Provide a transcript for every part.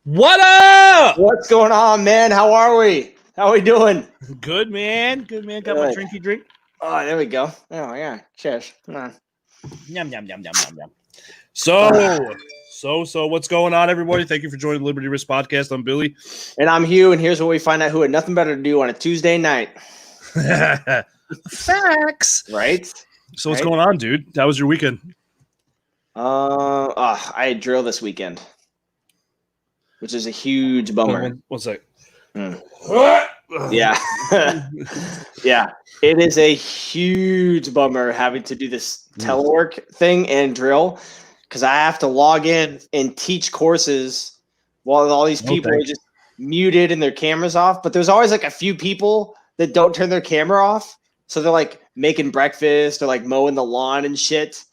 What up? What's going on, man? How are we? How are we doing? Good man. Good man. Got my Good. drinky drink. Oh, there we go. Oh, yeah. Cheers. Come on. Yum, yum, yum, yum, yum, yum. So, what's going on, everybody? Thank you for joining the Liberty Risk Podcast. I'm Billy. And I'm Hugh, and here's where we find out who had nothing better to do on a Tuesday night. Facts. Right? So, what's going on, dude? How was your weekend? I had drill this weekend, which is a huge bummer. One sec. Yeah. Yeah. It is a huge bummer having to do this telework thing and drill because I have to log in and teach courses while all these people are just muted and their cameras off. But there's always like a few people that don't turn their camera off. So they're like making breakfast or like mowing the lawn and shit.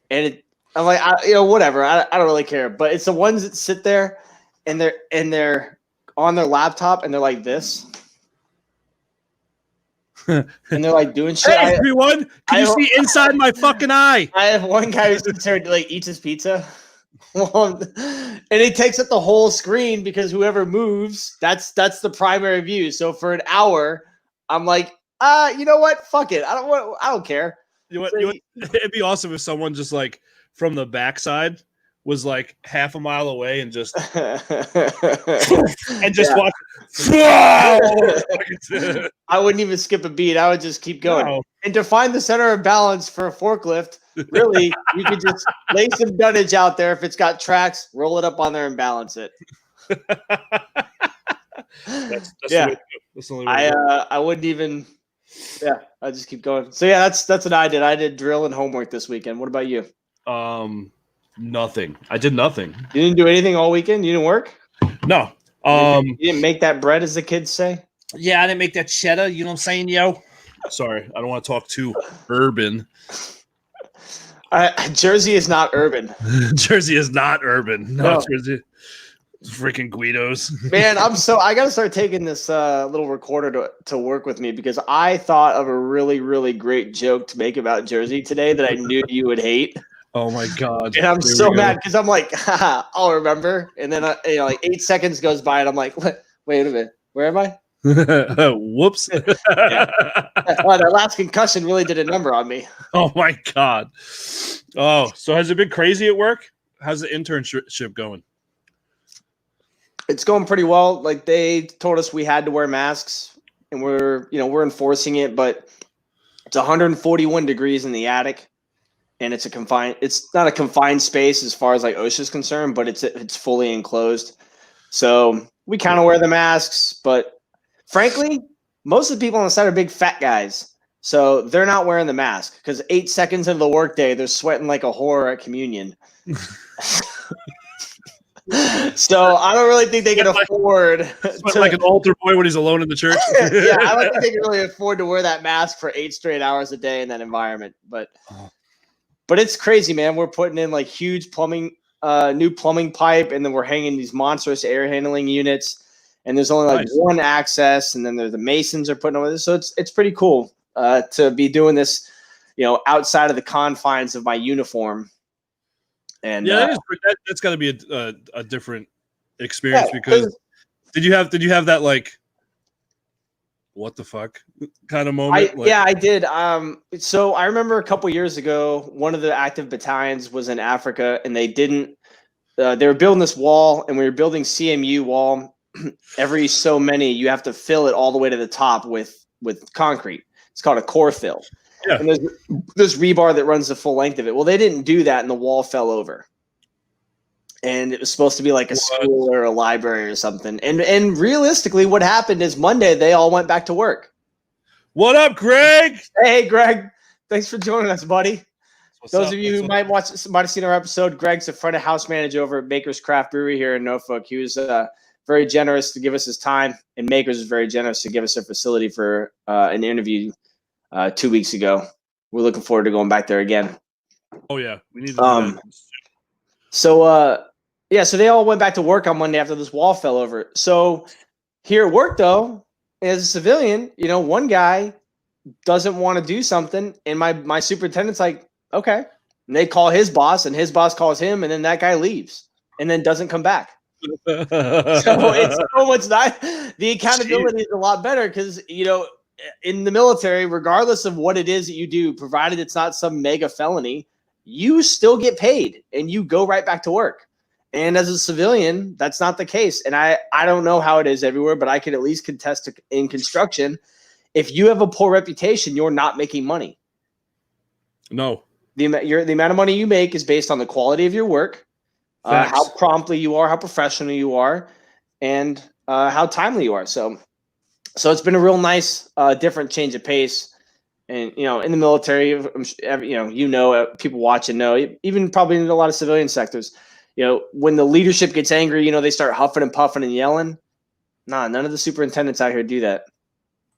And I'm like, whatever. I don't really care. But it's the ones that sit there and they're on their laptop and they're like this. And they're like doing shit. Hey, everyone, can you see inside my fucking eye? I have one guy who's concerned like eats his pizza. And he takes up the whole screen because whoever moves, that's the primary view. So for an hour, I'm like, you know what? Fuck it. I don't care. You know what? It'd be awesome if someone just like from the backside was like half a mile away and just watch. I wouldn't even skip a beat. I would just keep going. No. And to find the center of balance for a forklift, really, you could just lay some dunnage out there. If it's got tracks, roll it up on there and balance it. That's yeah. I wouldn't even. Yeah, I just keep going. So yeah, that's what I did. I did drill and homework this weekend. What about you? Nothing. I did nothing. You didn't do anything all weekend? You didn't work? No. You didn't make that bread, as the kids say? Yeah, I didn't make that cheddar. You know what I'm saying, yo? Sorry, I don't want to talk too urban. Jersey is not urban. Jersey is not urban. No. Jersey. Freaking Guidos. Man, I got to start taking this little recorder to work with me because I thought of a really, really great joke to make about Jersey today that I knew you would hate. Oh my God. And I'm so mad because I'm like, I'll remember. And then, like 8 seconds goes by and I'm like, wait a minute. Where am I? Whoops. That last concussion really did a number on me. Oh my God. Oh, so has it been crazy at work? How's the internship going? It's going pretty well. Like they told us we had to wear masks and we're enforcing it, but it's 141 degrees in the attic. And it's not a confined space as far as like OSHA is concerned, but it's fully enclosed. So we kind of wear the masks, but frankly, most of the people on the site are big fat guys. So they're not wearing the mask because 8 seconds into the workday, they're sweating like a whore at communion. So I don't really think they can afford like an altar boy when he's alone in the church. Yeah, I don't think they can really afford to wear that mask for 8 straight hours a day in that environment. But it's crazy, man. We're putting in like huge new plumbing pipe, and then we're hanging these monstrous air handling units. And there's only like one access, and then the masons are putting over this. So it's pretty cool to be doing this, outside of the confines of my uniform. And yeah, that's got to be a different experience because did you have that like what the fuck kind of moment? Yeah, I did. So I remember a couple years ago, one of the active battalions was in Africa, and they were building this wall, and we were building CMU wall. Every so many, you have to fill it all the way to the top with concrete. It's called a core fill. Yeah. And there's this rebar that runs the full length of it. Well, they didn't do that, and the wall fell over. And it was supposed to be like a school or a library or something. And realistically, what happened is Monday they all went back to work. What up, Greg? Hey, Greg. Thanks for joining us, buddy. Those of you who might have seen our episode, Greg's the front of house manager over at Maker's Craft Brewery here in Norfolk. He was very generous to give us his time, and Maker's was very generous to give us their facility for an interview 2 weeks ago. We're looking forward to going back there again. Oh yeah, we need to do that. So they all went back to work on Monday after this wall fell over. So here at work, though, as a civilian, one guy doesn't want to do something, and my superintendent's like, okay. And they call his boss, and his boss calls him, and then that guy leaves and then doesn't come back. So it's so much not. The accountability is a lot better because, in the military, regardless of what it is that you do, provided it's not some mega felony, you still get paid and you go right back to work. And as a civilian, that's not the case. And I don't know how it is everywhere, but I can at least contest in construction. If you have a poor reputation, you're not making money. No. The amount of money you make is based on the quality of your work, how promptly you are, how professional you are, and how timely you are. So it's been a real nice, different change of pace. And, in the military, people watching know, even probably in a lot of civilian sectors, when the leadership gets angry, they start huffing and puffing and yelling. Nah, none of the superintendents out here do that.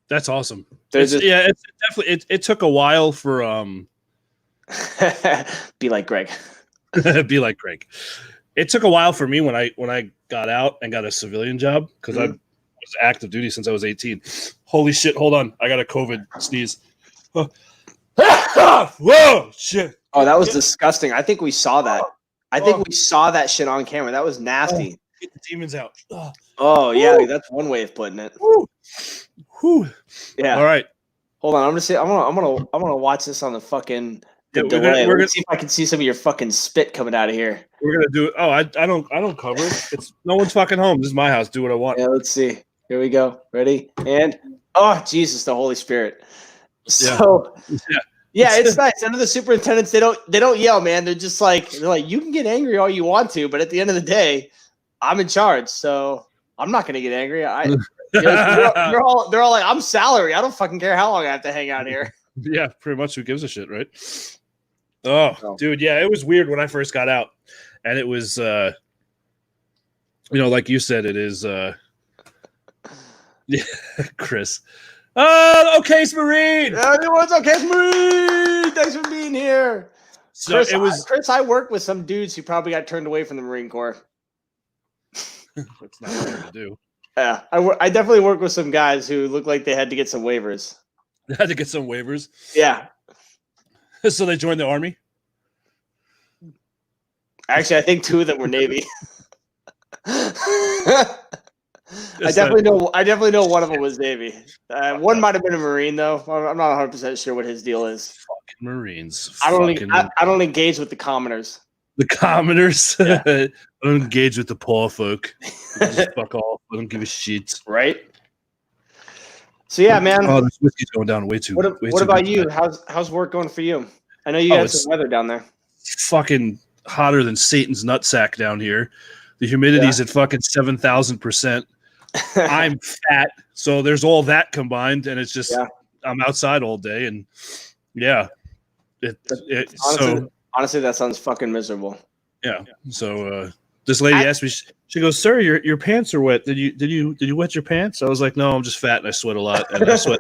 That's awesome. It's definitely, it took a while for, be like Greg. Be like Greg. It took a while for me when I got out and got a civilian job because I was active duty since I was 18. Holy shit! Hold on, I got a COVID sneeze. Whoa, shit! Oh, that was disgusting. I think we saw that. I think we saw that shit on camera. That was nasty. Get the demons out. Oh yeah, that's one way of putting it. Whew. Yeah. All right. Hold on. I'm gonna watch this on the fucking. Delay. We're gonna see if I can see some of your fucking spit coming out of here. We're gonna do it. Oh, I don't cover it. It's no one's fucking home. This is my house. Do what I want. Yeah, let's see. Here we go. Ready? And oh Jesus, the Holy Spirit. So yeah, it's nice. Under the superintendents, they don't yell, man. They're like, you can get angry all you want to, but at the end of the day, I'm in charge, so I'm not gonna get angry. They're all like, I'm salary. I don't fucking care how long I have to hang out here. Yeah, pretty much. Who gives a shit, right? Oh, dude, yeah, it was weird when I first got out, and it was, like you said, it is, yeah, Chris. Okay, Marine. Everyone's okay, Marine. Thanks for being here. So Chris. I worked with some dudes who probably got turned away from the Marine Corps. That's not hard to do. Yeah, I definitely worked with some guys who looked like they had to get some waivers. They had to get some waivers. Yeah. So they joined the Army? Actually, I think 2 of them were Navy. I definitely know one of them was Navy. One might have been a Marine, though. I'm not 100% sure what his deal is. Fucking Marines. I don't engage with the commoners. The commoners? Yeah. I don't engage with the poor folk. Just fuck off. I don't give a shit. Right? So yeah, man. Oh, this whiskey's going down way too. What about you? How's work going for you? I know you got some weather down there. Fucking hotter than Satan's nutsack down here. The humidity's at fucking 7,000%. I'm fat, so there's all that combined, and it's just I'm outside all day, and honestly, that sounds fucking miserable. Yeah. So this lady asked me. She goes, "Sir, your pants are wet. Did you wet your pants?" I was like, "No, I'm just fat and I sweat a lot, and I sweat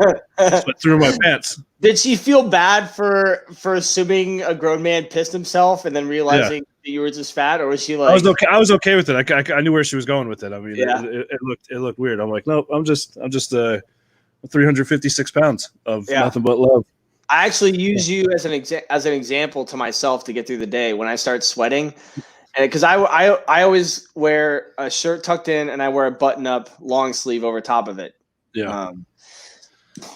through my pants." Did she feel bad for assuming a grown man pissed himself and then realizing that you were just fat, or was she like? I was okay with it. I knew where she was going with it. I mean, it looked weird. I'm like, no, I'm just 356 pounds of nothing but love. I actually use you as an example to myself to get through the day when I start sweating. And because I always wear a shirt tucked in and I wear a button up long sleeve over top of it. Yeah.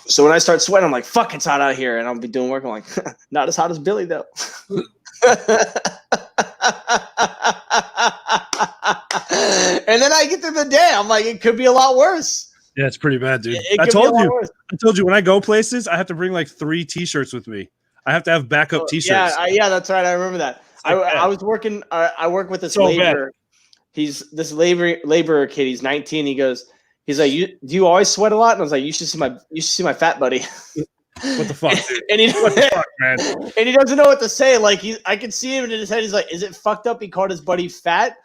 So when I start sweating, I'm like, fuck, it's hot out here. And I'll be doing work. I'm like, not as hot as Billy, though. And then I get through the day. I'm like, it could be a lot worse. Yeah, it's pretty bad, dude. I told you when I go places, I have to bring like 3 T-shirts with me. I have to have backup T-shirts. Yeah, that's right. I remember that. I was working. I work with this laborer. He's this laborer kid. He's 19. He's like, do you always sweat a lot? And I was like, you should see my fat buddy. What the fuck, dude? What the fuck, man? And he doesn't know what to say. Like I can see him in his head. He's like, is it fucked up he called his buddy fat,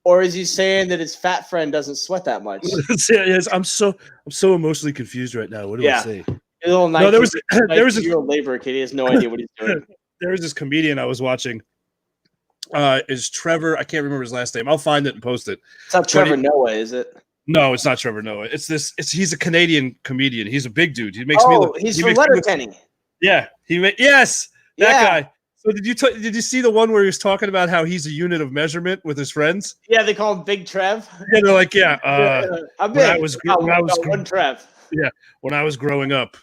or is he saying that his fat friend doesn't sweat that much? Yes, I'm so emotionally confused right now. What do I say? There was a laborer kid. He has no idea what he's doing. There was this comedian I was watching. Is Trevor? I can't remember his last name. I'll find it and post it. It's not Trevor Noah, is it? No, it's not Trevor Noah. He's a Canadian comedian. He's a big dude. He makes me look. He's from Letterkenny. Yeah, that guy. So did you see the one where he was talking about how he's a unit of measurement with his friends? Yeah, they call him Big Trev. Yeah, they're like, I'm big. One Trev. Yeah, when I was growing up,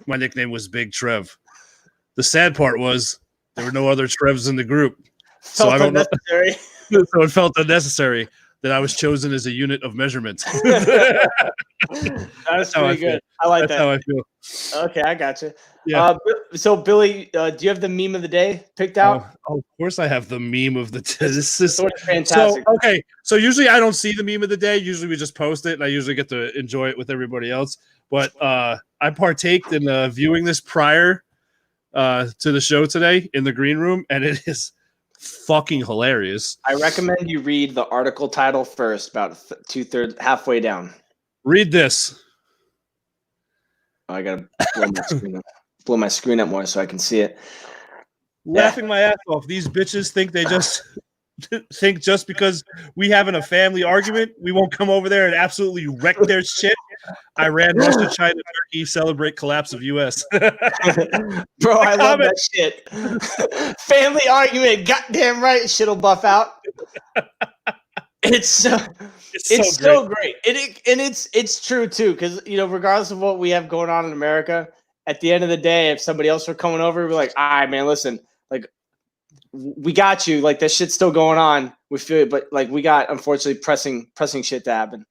my nickname was Big Trev. The sad part was there were no other Trevs in the group, so I don't know. So it felt unnecessary that I was chosen as a unit of measurement. That's pretty good. I like that. That's how I feel. Okay, I got you. Yeah. So Billy, do you have the meme of the day picked out? Of course, I have the meme of the day. This is fantastic. So usually I don't see the meme of the day. Usually we just post it, and I usually get to enjoy it with everybody else. But I partaked in viewing this prior to the show today in the green room, and it is fucking hilarious. I recommend you read the article title first, about 2/3, halfway down. Read this. Oh, I gotta blow my screen up more so I can see it. Laughing my ass off. These bitches think they just think just because we having a family argument, we won't come over there and absolutely wreck their shit. Iran, Russia, China, Turkey celebrate collapse of U.S. Bro, I love that shit. Family argument, goddamn right, shit'll buff out. It's so great. And it's true too, because regardless of what we have going on in America, at the end of the day, if somebody else were coming over, we're like, all right, man, listen, like we got you. Like that shit's still going on. We feel it, but like we got unfortunately pressing shit to happen.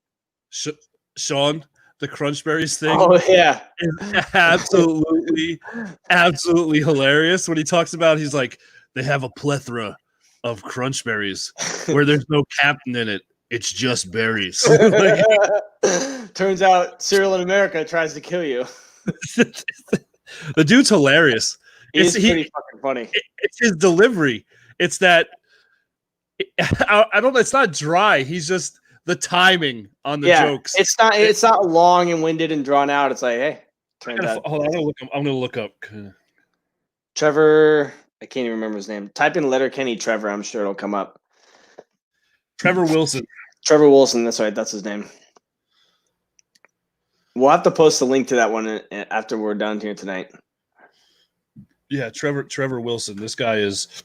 Sean, the Crunchberries thing. Oh yeah, is absolutely hilarious. When he talks about, he's like, they have a plethora of Crunchberries where there's no captain in it. It's just berries. Turns out cereal in America tries to kill you. The dude's hilarious. He's pretty fucking funny. It's his delivery. It's that I don't know. It's not dry. He's just the timing on the jokes. It's not long and winded and drawn out. It's like, hey, hold on, I'm gonna look up Trevor. I can't even remember his name. Type in Letterkenny Trevor. I'm sure it'll come up. Trevor Wilson. Trevor Wilson. That's right. That's his name. We'll have to post a link to that one after we're done here tonight. Yeah, Trevor Wilson. This guy is.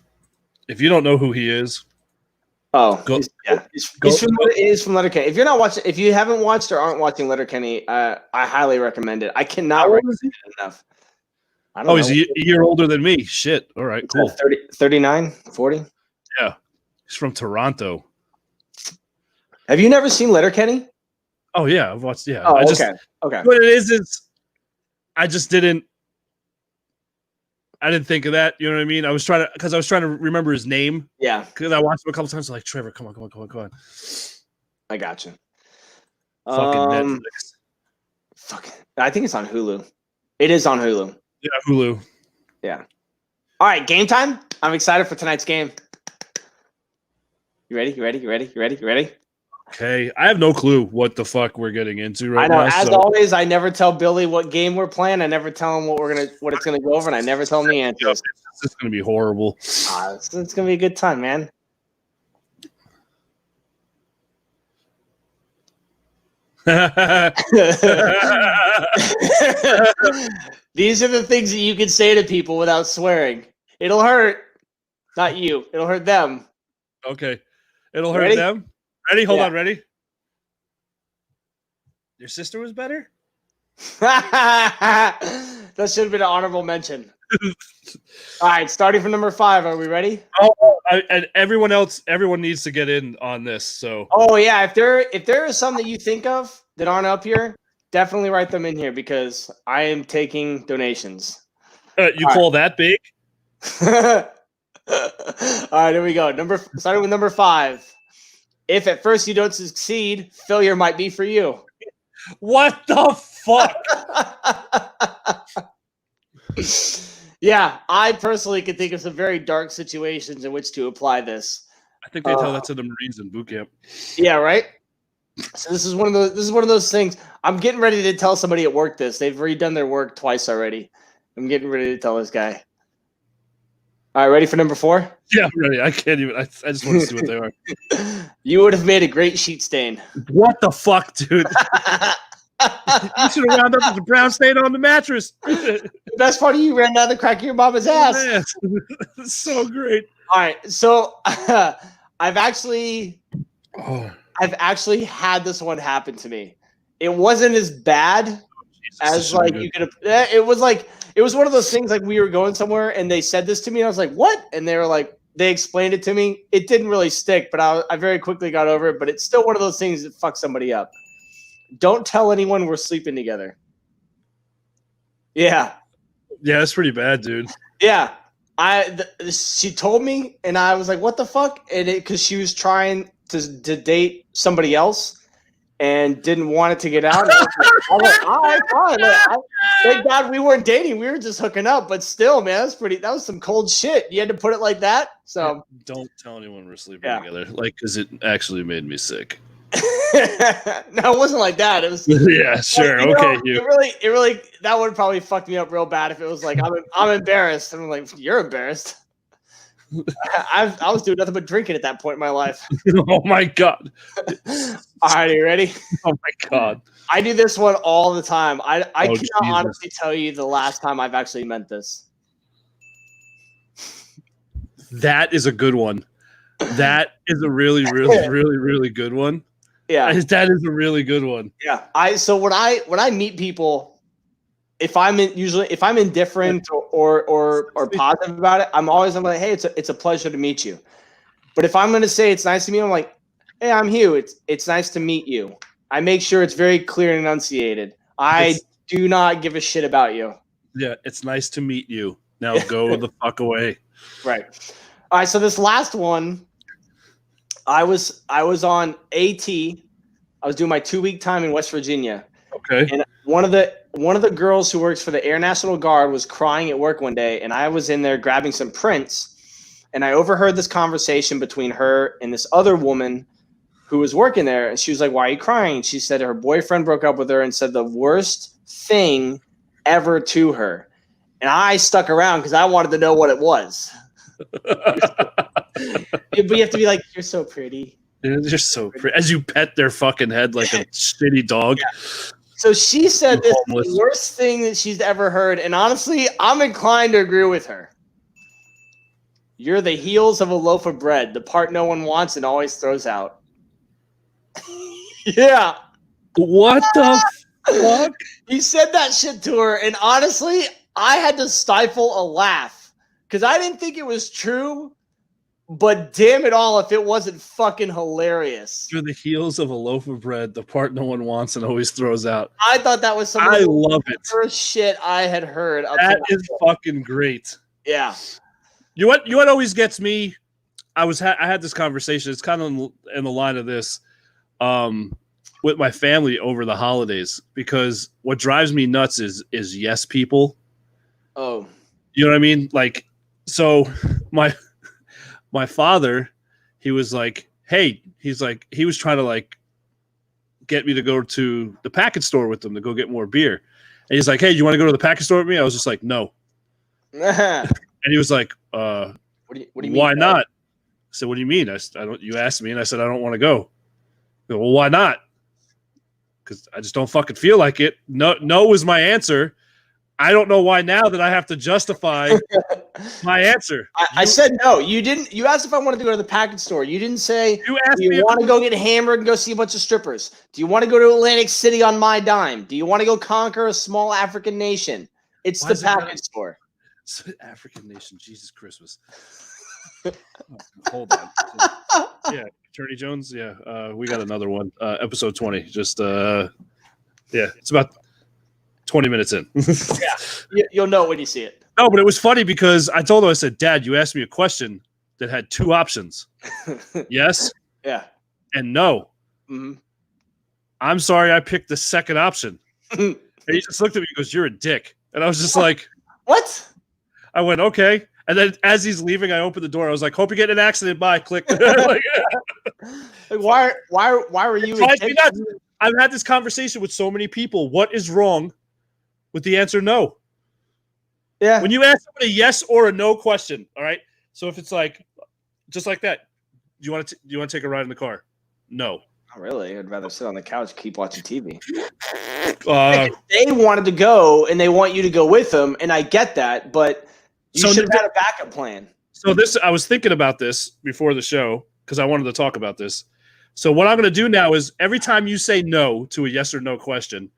If you don't know who he is, he's from Letterkenny. If you haven't watched or aren't watching Letterkenny, I highly recommend it. I cannot recommend it enough. I don't know. He's a year older than me. Shit. All right, cool. 39, 40? Yeah. He's from Toronto. Have you never seen Letterkenny? Oh, yeah. I've watched, yeah. Oh, okay. What it is I just didn't think of that. You know what I mean? I was trying to remember his name. Yeah. Because I watched him a couple times. I'm like, Trevor, come on. I got you. Fucking Netflix. Fuck. I think it's on Hulu. It is on Hulu. Yeah, Hulu. Yeah. All right, game time. I'm excited for tonight's game. You ready? Okay. I have no clue what the fuck we're getting into right now. I know. As always, I never tell Billy what game we're playing. I never tell him what it's gonna go over, and I never tell him the answers. It's gonna be horrible. It's gonna be a good time, man. These are the things that you can say to people without swearing. It'll hurt. Not you. It'll hurt them. Okay. It'll hurt them. Ready? Hold on. Ready? Your sister was better? That should have been an honorable mention. All right, starting from number 5. Are we ready? And everyone needs to get in on this. So. Oh yeah, if there is some that you think of that aren't up here, definitely write them in here because I am taking donations. Call that big? All right, here we go. Starting with number 5. If at first you don't succeed, failure might be for you. What the fuck? Yeah, I personally can think of some very dark situations in which to apply this. I think they tell that to the Marines in boot camp. Yeah, right. So this is one of those things. I'm getting ready to tell somebody at work this. They've redone their work twice already. I'm getting ready to tell this guy. All right, ready for number 4? Yeah, I'm ready. I can't even. I just want to see what they are. You would have made a great sheet stain. What the fuck, dude? You should have wound up with the brown stain on the mattress. The best part of you ran down the crack of your mama's ass. So great. All right, so I've actually had this one happen to me. It wasn't as bad as like you could have. It was one of those things like we were going somewhere and they said this to me and I was like, what? And they were like, they explained it to me. It didn't really stick, but I very quickly got over it. But it's still one of those things that fucks somebody up. Don't tell anyone we're sleeping together. Yeah. Yeah, that's pretty bad, dude. Yeah. She told me and I was like, what the fuck? And because she was trying to date somebody else and didn't want it to get out. I was like, all right, fine. Thank God we weren't dating. We were just hooking up. But still, man, that was some cold shit. You had to put it like that. So don't tell anyone we're sleeping together. Like, because it actually made me sick. No, it wasn't like that. It was yeah, sure. Okay. It really that would probably fuck me up real bad if it was like I'm embarrassed. I'm like, you're embarrassed. I was doing nothing but drinking at that point in my life. Oh my God. All right, you ready? Oh my God. I do this one all the time. I cannot honestly tell you the last time I've actually meant this. That is a good one. That is a really, really, really, really good one. Yeah. That is a really good one. Yeah. So when I meet people, if I'm indifferent or positive about it, I'm like, hey, it's a pleasure to meet you. But if I'm going to say it's nice to meet you, I'm like, hey, I'm Hugh. It's nice to meet you. I make sure it's very clear and enunciated. I do not give a shit about you. Yeah, it's nice to meet you. Now go the fuck away. Right. All right. So this last one, I was on AT. I was doing my 2-week time in West Virginia. Okay. And one of the girls who works for the Air National Guard was crying at work one day, and I was in there grabbing some prints, and I overheard this conversation between her and this other woman who was working there. And she was like, "Why are you crying?" She said her boyfriend broke up with her and said the worst thing ever to her. And I stuck around because I wanted to know what it was. But you have to be like, "You're so pretty." They're so pretty. As you pet their fucking head like a shitty dog. Yeah. So she said this is the worst thing that she's ever heard. And honestly, I'm inclined to agree with her. You're the heels of a loaf of bread, the part no one wants and always throws out. Yeah. What the fuck? He said that shit to her. And honestly, I had to stifle a laugh because I didn't think it was true. But damn it all, if it wasn't fucking hilarious. You're the heels of a loaf of bread, the part no one wants and always throws out. I thought that was some I love it. First shit I had heard. That is fucking great. Yeah. You know what always gets me? I had this conversation. It's kind of in the line of this with my family over the holidays, because what drives me nuts is yes people. Oh. You know what I mean? Like, so my father, he was like, hey, he's like, he was trying to like get me to go to the package store with him to go get more beer. And he's like, hey, do you want to go to the package store with me? I was just like, no. And he was like, what do you mean? Why not? I said, what do you mean? I don't, you asked me and I said, I don't want to go. He goes, well, why not? Because I just don't fucking feel like it. No was my answer. I don't know why now that I have to justify my answer. I said no. You didn't. You asked if I wanted to go to the package store. You didn't say, do you want to go get hammered and go see a bunch of strippers? Do you want to go to Atlantic City on my dime? Do you want to go conquer a small African nation? It's the package store. African nation. Jesus Christmas. Hold on. Yeah. Attorney Jones. Yeah. We got another one. Episode 20. Just, yeah. It's about 20 minutes in. Yeah, you'll know when you see it. No, but it was funny because I told him, I said, Dad, you asked me a question that had two options. Yes. Yeah. And no. Mm-hmm. I'm sorry I picked the second option. And he just looked at me and goes, you're a dick. And I was just like, what? I went, okay. And then as he's leaving, I opened the door. I was like, hope you get in an accident. Bye. Click. Like, why were you a dick? I've had this conversation with so many people. What is wrong with the answer no? Yeah. When you ask somebody a yes or a no question, all right? So if it's like, just like that, do you want to take a ride in the car? No. Not really. I'd rather sit on the couch, keep watching TV. They wanted to go and they want you to go with them, and I get that, but you should have had a backup plan. So I was thinking about this before the show because I wanted to talk about this. So what I'm going to do now is every time you say no to a yes or no question,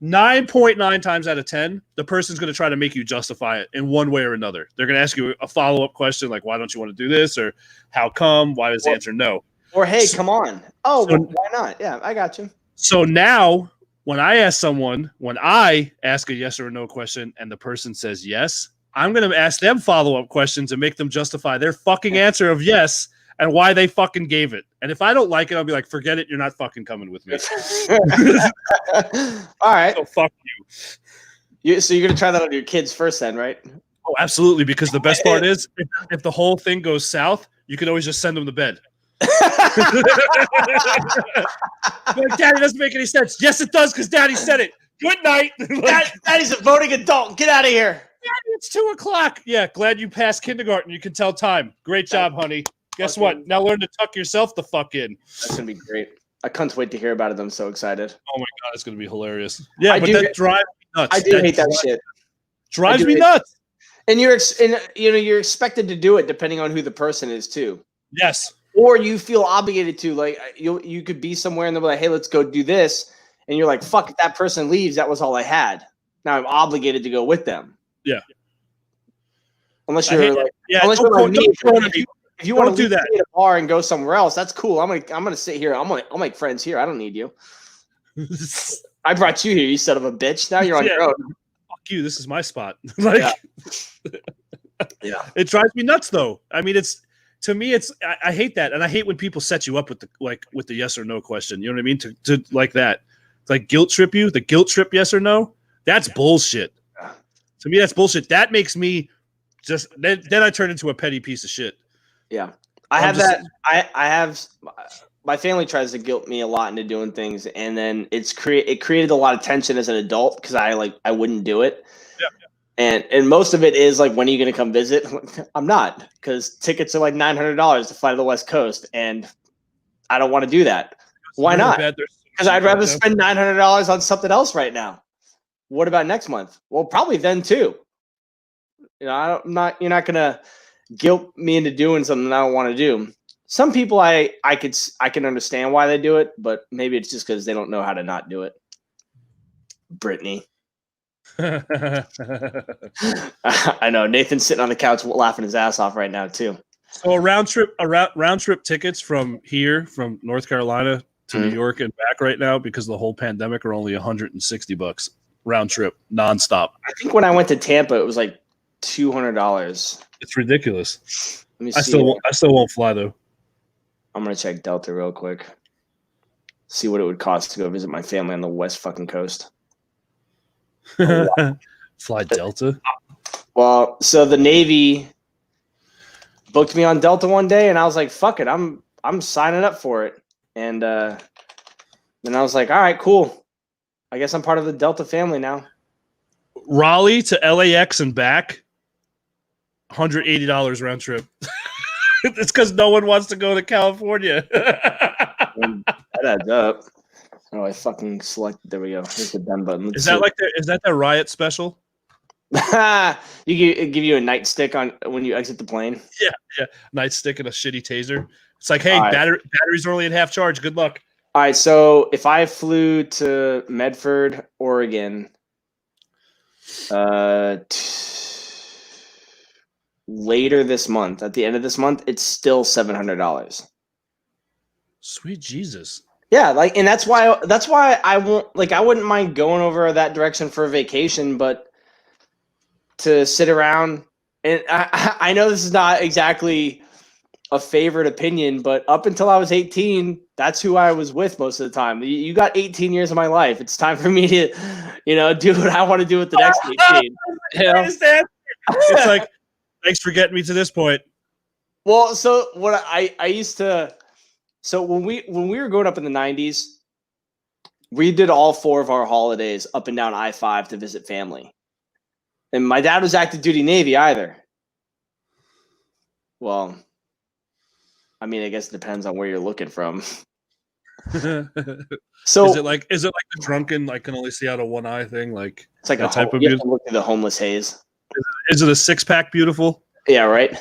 9.9 times out of 10, the person's going to try to make you justify it in one way or another. They're going to ask you a follow-up question like, why don't you want to do this? Or how come? Why does the answer no? Or, hey, come on. Oh, well, why not? Yeah, I got you. So now when I ask a yes or a no question and the person says yes, I'm going to ask them follow-up questions and make them justify their fucking answer of yes and why they fucking gave it. And if I don't like it, I'll be like, forget it. You're not fucking coming with me. All right. So fuck you. So you're going to try that on your kids first then, right? Oh, absolutely. Because the best part is if the whole thing goes south, you can always just send them to bed. Like, Daddy, doesn't make any sense. Yes, it does because Daddy said it. Good night. Daddy's a voting adult. Get out of here. Daddy, it's 2:00. Yeah, glad you passed kindergarten. You can tell time. Great job, honey. Guess what? Now learn to tuck yourself the fuck in. That's going to be great. I can't wait to hear about it. I'm so excited. Oh, my God. It's going to be hilarious. Yeah, but that drives me nuts. I do hate that shit. Drives me nuts. And you're expected to do it depending on who the person is, too. Yes. Or you feel obligated to. Like, you could be somewhere and they'll be like, hey, let's go do this. And you're like, fuck, if that person leaves, that was all I had. Now I'm obligated to go with them. Yeah. Unless you're like, if you want to do that at a bar and go somewhere else, that's cool. I'm gonna sit here. I'll make friends here. I don't need you. I brought you here, you son of a bitch. Now you're on your own. Fuck you. This is my spot. Yeah. It drives me nuts, though. I mean, to me, I hate that, and I hate when people set you up with the yes or no question. You know what I mean? To like that, like guilt trip you. The guilt trip yes or no. That's bullshit. To me, that's bullshit. That makes me just then I turn into a petty piece of shit. Yeah, I have that. I have my family tries to guilt me a lot into doing things, and then it created a lot of tension as an adult because I wouldn't do it. Yeah. And most of it is like, when are you going to come visit? I'm not, because tickets are like $900 to fly to the West Coast, and I don't want to do that. Why not? Because I'd rather spend $900 on something else right now. What about next month? Well, probably then too. You know, you're not going to guilt me into doing something I don't want to do. Some people I can understand why they do it, but maybe it's just because they don't know how to not do it. Brittany. I know Nathan's sitting on the couch laughing his ass off right now too. So round trip tickets from North Carolina to New York and back right now, because of the whole pandemic, are only $160 round trip nonstop. I think when I went to Tampa, it was like $200. It's ridiculous. Let me see. I still won't fly though. I'm gonna check Delta real quick. See what it would cost to go visit my family on the west fucking coast. Fly Delta? Well, so the Navy booked me on Delta one day, and I was like, "Fuck it, I'm signing up for it." And then I was like, "All right, cool. I guess I'm part of the Delta family now." Raleigh to LAX and back, $180 round trip. It's because no one wants to go to California. That adds up. Oh, I fucking selected. There we go. Here's the done button. Is that the riot special? You give you a nightstick on when you exit the plane. Yeah, nightstick and a shitty taser. It's like, hey, batteries are only at half charge. Good luck. All right, so if I flew to Medford, Oregon, later this month, at the end of this month, it's still $700. Sweet Jesus. Yeah, and that's why I wouldn't mind going over that direction for a vacation, but to sit around, and I know this is not exactly a favorite opinion, but up until I was 18, that's who I was with most of the time. You got 18 years of my life. It's time for me to, do what I want to do with the next 18. It's like, thanks for getting me to this point. Well, so what I used to. So when we were growing up in the 90s, we did all 4 of our holidays up and down I-5 to visit family. And my dad was active duty Navy either. Well, I mean, I guess it depends on where you're looking from. So is it like the drunken, like can only see out of one eye thing? Like it's like that type of you have to look at the homeless haze. Is it a 6-pack beautiful? Yeah, right.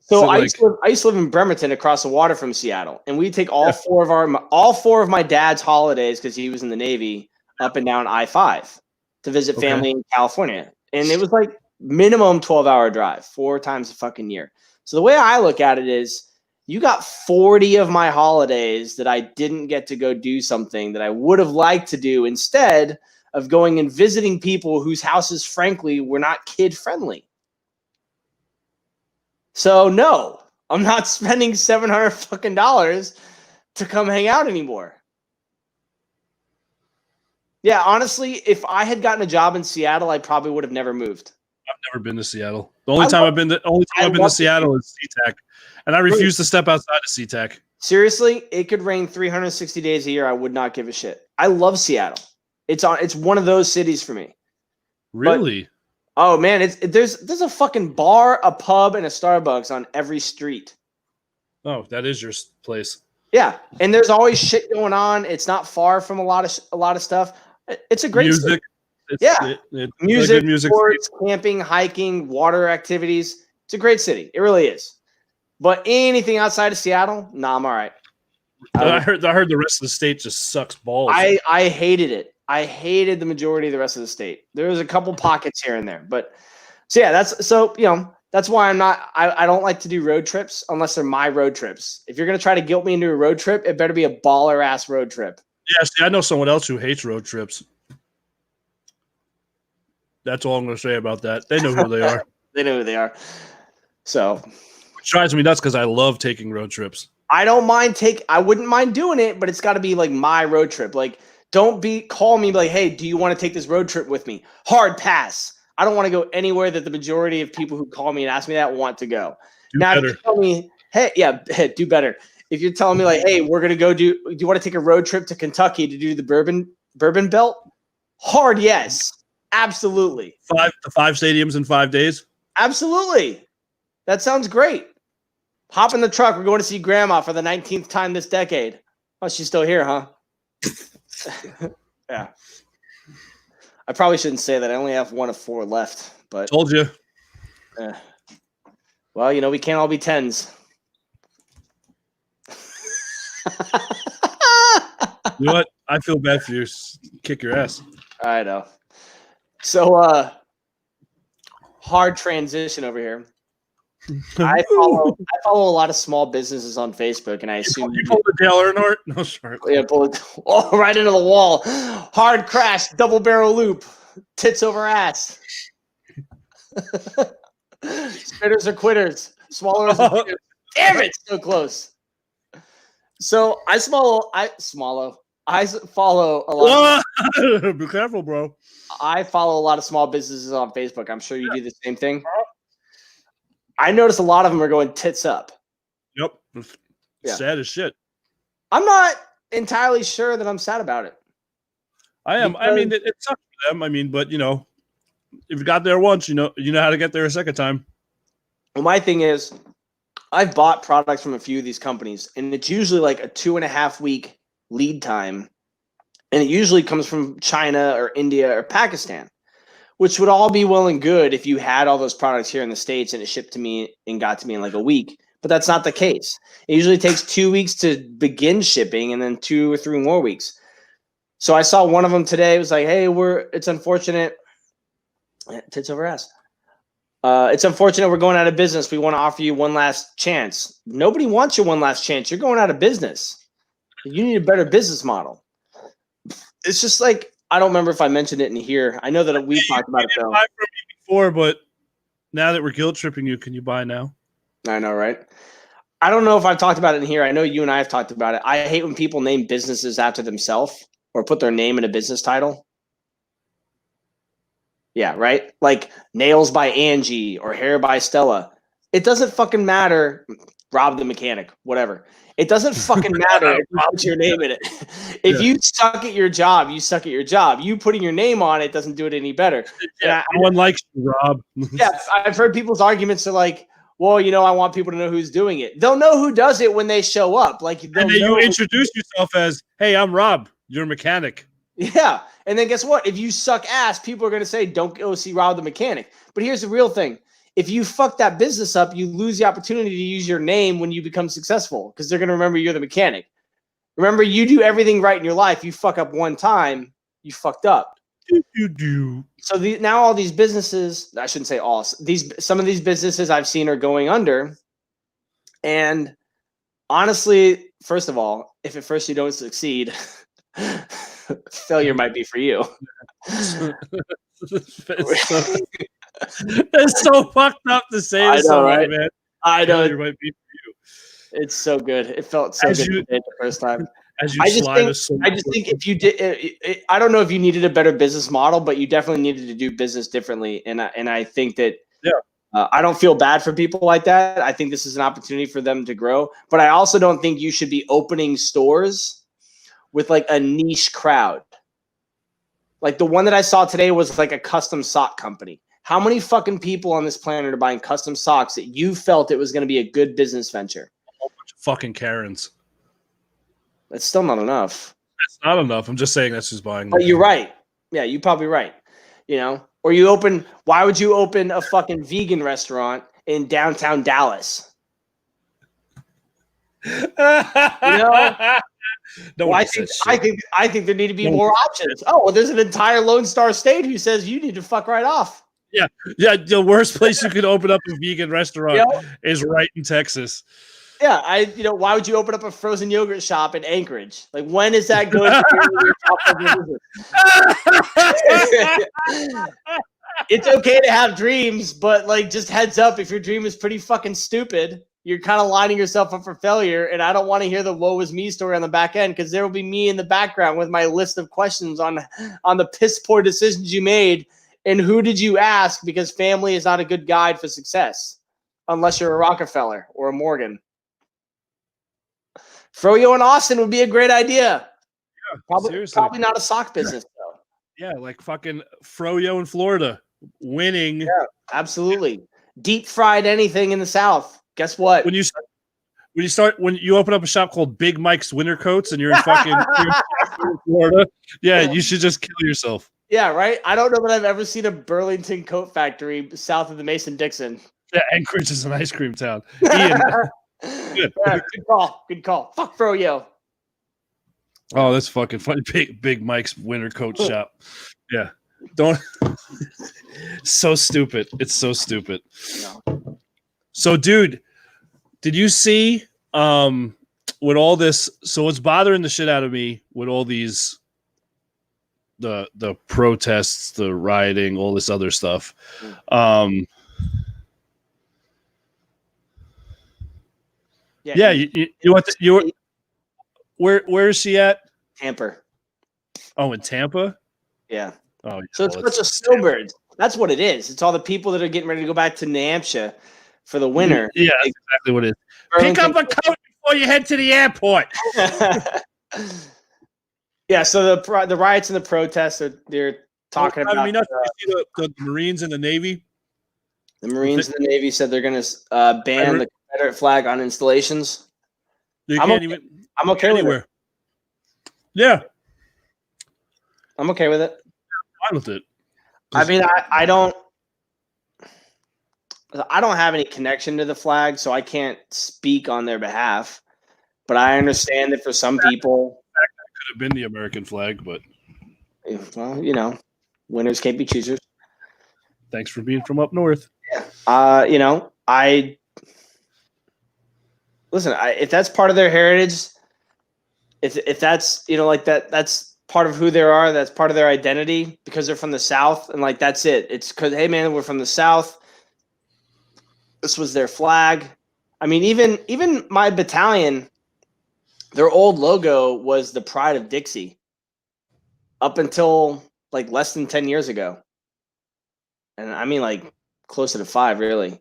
So I used to live in Bremerton across the water from Seattle, and we take all four of my dad's holidays because he was in the Navy up and down I-5 to visit family in California, and it was like minimum 12-hour drive 4 times a fucking year. So the way I look at it is, you got 40 of my holidays that I didn't get to go do something that I would have liked to do instead of going and visiting people whose houses, frankly, were not kid friendly. So no, I'm not spending $700 fucking dollars to come hang out anymore. Yeah, honestly, if I had gotten a job in Seattle, I probably would have never moved. I've never been to Seattle. The only time I've been to Seattle is SeaTac, and I refuse to step outside of SeaTac. Seriously, it could rain 360 days a year. I would not give a shit. I love Seattle. It's one of those cities for me. Really? Oh man, there's a fucking bar, a pub, and a Starbucks on every street. Oh, that is your place. Yeah, and there's always shit going on. It's not far from a lot of stuff. It's a great music. Music, sports, camping, hiking, water activities. It's a great city. It really is. But anything outside of Seattle, nah, I'm all right. I heard the rest of the state just sucks balls. I hated it. I hated the majority of the rest of the state. There was a couple pockets here and there, but so yeah, that's why I don't like to do road trips unless they're my road trips. If you're gonna try to guilt me into a road trip, it better be a baller ass road trip. Yeah, see, I know someone else who hates road trips. That's all I'm gonna say about that. They know who they are. They know who they are. So which drives me nuts because I love taking road trips. I wouldn't mind doing it, but it's got to be like my road trip. Like, don't call me like, hey, do you want to take this road trip with me? Hard pass. I don't want to go anywhere that the majority of people who call me and ask me that want to go. Do better. If you tell me, hey, do better. If you're telling me like, hey, we're gonna go do you want to take a road trip to Kentucky to do the Bourbon Belt? Hard yes, absolutely. 5 stadiums in 5 days. Absolutely, that sounds great. Hop in the truck. We're going to see Grandma for the 19th time this decade. Oh, she's still here, huh? Yeah. I probably shouldn't say that. I only have 1 of 4 left. But told you. Well, we can't all be 10s. You know what? I feel bad for you. Kick your ass. I know. So, hard transition over here. I follow a lot of small businesses on Facebook, and I assume you pulled the Dale Earnhardt. No, sorry. Yeah, pulled right into the wall. Hard crash, double barrel loop, tits over ass. Spitters or quitters, swallowers or quitters. Damn it, so close. So I follow a lot. Be careful, bro. I follow a lot of small businesses on Facebook. I'm sure you do the same thing. I notice a lot of them are going tits up. Yep. Yeah. Sad as shit. I'm not entirely sure that I'm sad about it. I am. I mean, it sucks for them. I mean, but if you got there once, you know how to get there a second time. Well, my thing is, I've bought products from a few of these companies, and it's usually like a 2.5 week lead time. And it usually comes from China or India or Pakistan, which would all be well and good if you had all those products here in the States and it shipped to me and got to me in like a week. But that's not the case. It usually takes 2 weeks to begin shipping and then 2 or 3 more weeks. So I saw one of them today. It was like, hey, it's unfortunate. Tits over ass. It's unfortunate we're going out of business. We want to offer you one last chance. Nobody wants your one last chance. You're going out of business. You need a better business model. It's just like, I don't remember if I mentioned it in here. I know that we talked about it though. Buy from me before, but now that we're guilt tripping you, can you buy now? I know, right? I don't know if I've talked about it in here. I know you and I have talked about it. I hate when people name businesses after themselves or put their name in a business title. Yeah, right? Like Nails by Angie or Hair by Stella. It doesn't fucking matter. Rob the Mechanic, whatever. It doesn't fucking matter if you put your name in it. If you suck at your job, you suck at your job. You putting your name on it doesn't do it any better. Yeah, no one likes you, Rob. Yeah, I've heard people's arguments are like, well, I want people to know who's doing it. They'll know who does it when they show up. Like, and then you introduce yourself as, hey, I'm Rob, your mechanic. Yeah. And then guess what? If you suck ass, people are going to say, don't go see Rob the mechanic. But here's the real thing. If you fuck that business up, you lose the opportunity to use your name when you become successful because they're going to remember you're the mechanic. Remember, you do everything right in your life. You fuck up one time, you fucked up. So now all these businesses, I shouldn't say all, some of these businesses I've seen are going under. And honestly, first of all, if at first you don't succeed, failure might be for you. It's so fucked up to say this, right, man. I know. Failure might be for you. It's so good. It felt so good the first time. I just think if you did, I don't know if you needed a better business model, but you definitely needed to do business differently. And I think that I don't feel bad for people like that. I think this is an opportunity for them to grow. But I also don't think you should be opening stores with like a niche crowd. Like the one that I saw today was like a custom sock company. How many fucking people on this planet are buying custom socks that you felt it was going to be a good business venture? A whole bunch of fucking Karens. That's still not enough. That's not enough. I'm just saying that's who's buying. But you're right. Yeah, you're probably right. Or why would you open a fucking vegan restaurant in downtown Dallas? No, I think there need to be more options. Oh, well, there's an entire Lone Star State who says you need to fuck right off. Yeah. The worst place you could open up a vegan restaurant is right in Texas. Yeah, why would you open up a frozen yogurt shop in Anchorage? Like, when is that going to be? It's okay to have dreams, but like, just heads up, if your dream is pretty fucking stupid, you're kind of lining yourself up for failure. And I don't want to hear the woe is me story on the back end, because there will be me in the background with my list of questions on the piss poor decisions you made and who did you ask, because family is not a good guide for success unless you're a Rockefeller or a Morgan. Froyo in Austin would be a great idea. Yeah, probably not a sock business though. Yeah, like fucking Froyo in Florida winning. Yeah, absolutely. Deep fried anything in the South. Guess what? When you open up a shop called Big Mike's Winter Coats and you're in fucking Florida, you should just kill yourself. Yeah, right. I don't know that I've ever seen a Burlington coat factory south of the Mason-Dixon. Yeah, Anchorage is an ice cream town. Ian. Good call. Fuck Froyo. Oh, that's fucking funny. Big Mike's Winter Coat Shop. Yeah. Don't. So stupid. It's so stupid. No. So, dude, did you see with all this? So, what's bothering the shit out of me with all these, the protests, the rioting, all this other stuff. Where is she at? Tampa. Oh, in Tampa? Yeah. Oh, so it's a bunch of snowbirds. That's what it is. It's all the people that are getting ready to go back to New Hampshire for the winter. Yeah, that's exactly what it is. Pick up a coat before you head to the airport. Yeah, so the riots and the protests they're talking about. I mean, the Marines and the Navy. The Marines and the Navy said they're going to ban the Confederate flag on installations. I'm okay with it. Yeah, I'm okay with it. Fine with it. I mean, I don't have any connection to the flag, so I can't speak on their behalf. But I understand that for some people, that could have been the American flag. But well, winners can't be choosers. Thanks for being from up north. If that's part of their heritage, if that's like that's part of who they are, that's part of their identity because they're from the South, and like that's it. It's because, hey man, we're from the South. This was their flag. I mean, even my battalion, their old logo was the Pride of Dixie up until like less than 10 years ago. And I mean, like closer to 5, really.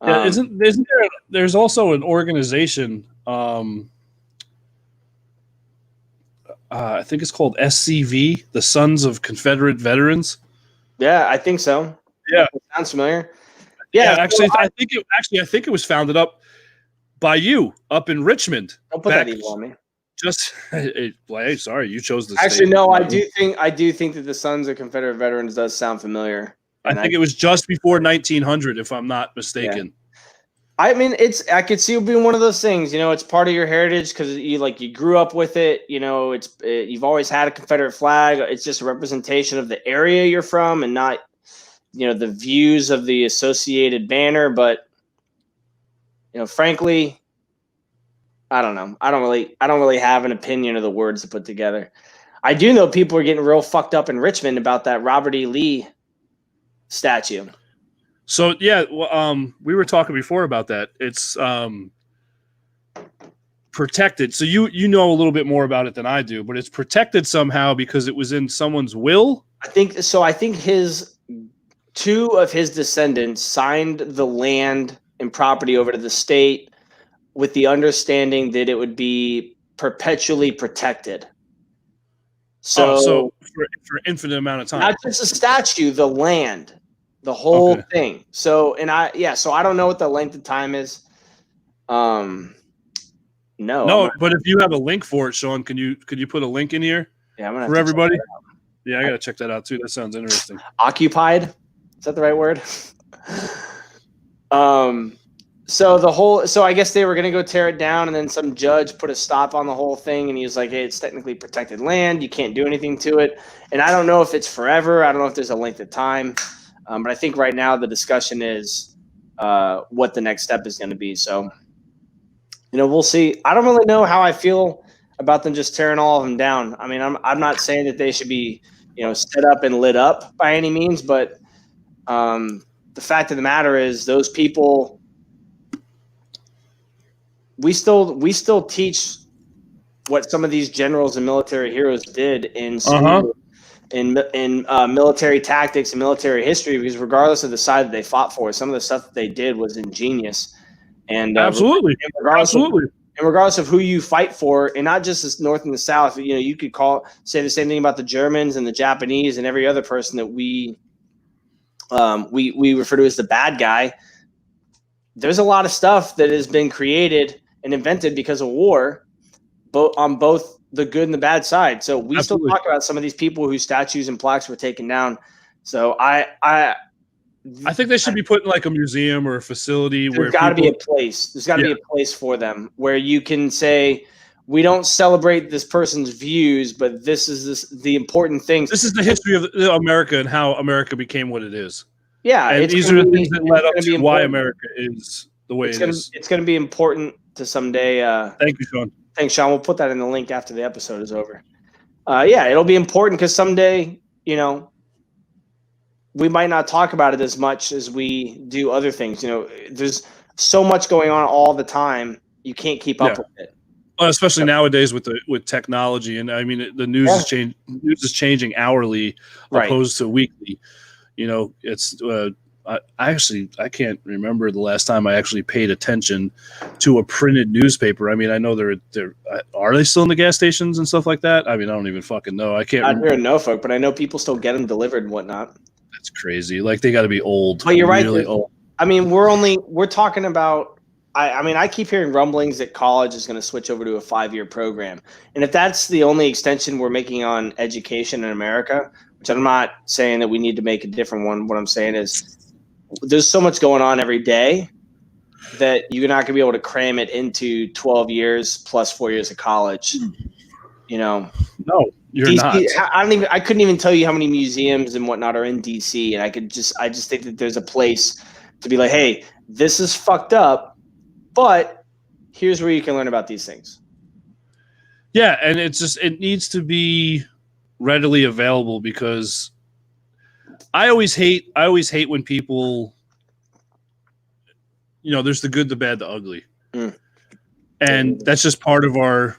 Yeah, isn't there's also an organization, I think it's called SCV, the Sons of Confederate Veterans. Yeah, I think so. Yeah. It sounds familiar. Yeah, actually, I think it was founded up by you up in Richmond. Don't put that evil on me. Just hey, sorry, you chose the Actually, state. no, I do think that the Sons of Confederate Veterans does sound familiar. I think it was just before 1900, if I'm not mistaken. Yeah. I mean, I could see it being one of those things. It's part of your heritage because you grew up with it. You've always had a Confederate flag. It's just a representation of the area you're from, and not the views of the associated banner. But frankly, I don't know. I don't really have an opinion of the words to put together. I do know people are getting real fucked up in Richmond about that Robert E. Lee statue. So yeah, we were talking before about that. It's protected. So you know a little bit more about it than I do, but it's protected somehow because it was in someone's will. I think so. I think two of his descendants signed the land and property over to the state with the understanding that it would be perpetually protected. So for infinite amount of time. Not just a statue, the land. The whole thing. So I don't know what the length of time is. No, but if you have a link for it, Sean, could you put a link in here? Yeah, I'm gonna for everybody. Yeah, I gotta check that out too. That sounds interesting. Occupied? Is that the right word? So I guess they were gonna go tear it down, and then some judge put a stop on the whole thing, and he was like, "Hey, it's technically protected land. You can't do anything to it." And I don't know if it's forever. I don't know if there's a length of time. But I think right now the discussion is what the next step is going to be. So, we'll see. I don't really know how I feel about them just tearing all of them down. I mean, I'm not saying that they should be, set up and lit up by any means, but the fact of the matter is those people, we still teach what some of these generals and military heroes did in school. In military tactics and military history, because regardless of the side that they fought for, some of the stuff that they did was ingenious. And absolutely, regardless of who you fight for, and not just the North and the South, you could say the same thing about the Germans and the Japanese and every other person that we refer to as the bad guy. There's a lot of stuff that has been created and invented because of war, on both the good and the bad side. So we still talk about some of these people whose statues and plaques were taken down. So I think they should be put in like a museum or a facility where there's got to be a place. There's got to be a place for them where you can say, we don't celebrate this person's views, but this is the important things. This is the history of America and how America became what it is. Yeah. And these are the things that led up to why America is the way it is. It's going to be important to someday. Thank you, Sean. Thanks, Sean. We'll put that in the link after the episode is over. It'll be important because someday, we might not talk about it as much as we do other things. There's so much going on all the time. You can't keep up with it. Well, especially nowadays with technology. And I mean, the news is changing hourly opposed to weekly. It's I can't remember the last time I actually paid attention to a printed newspaper. I mean, I know are they still in the gas stations and stuff like that? I mean, I don't even fucking know. I can't. Not here in Norfolk, but I know people still get them delivered and whatnot. That's crazy. Like they got to be old. But you're really right. Old. I mean, we're talking about. I keep hearing rumblings that college is going to switch over to a 5-year program, and if that's the only extension we're making on education in America, which I'm not saying that we need to make a different one. What I'm saying is, there's so much going on every day that you're not going to be able to cram it into 12 years plus 4 years of college. No, you're DC, not. I couldn't even tell you how many museums and whatnot are in DC. And I just think that there's a place to be like, hey, this is fucked up, but here's where you can learn about these things. Yeah. And it needs to be readily available because I always hate when people, there's the good, the bad, the ugly. And that's just part of our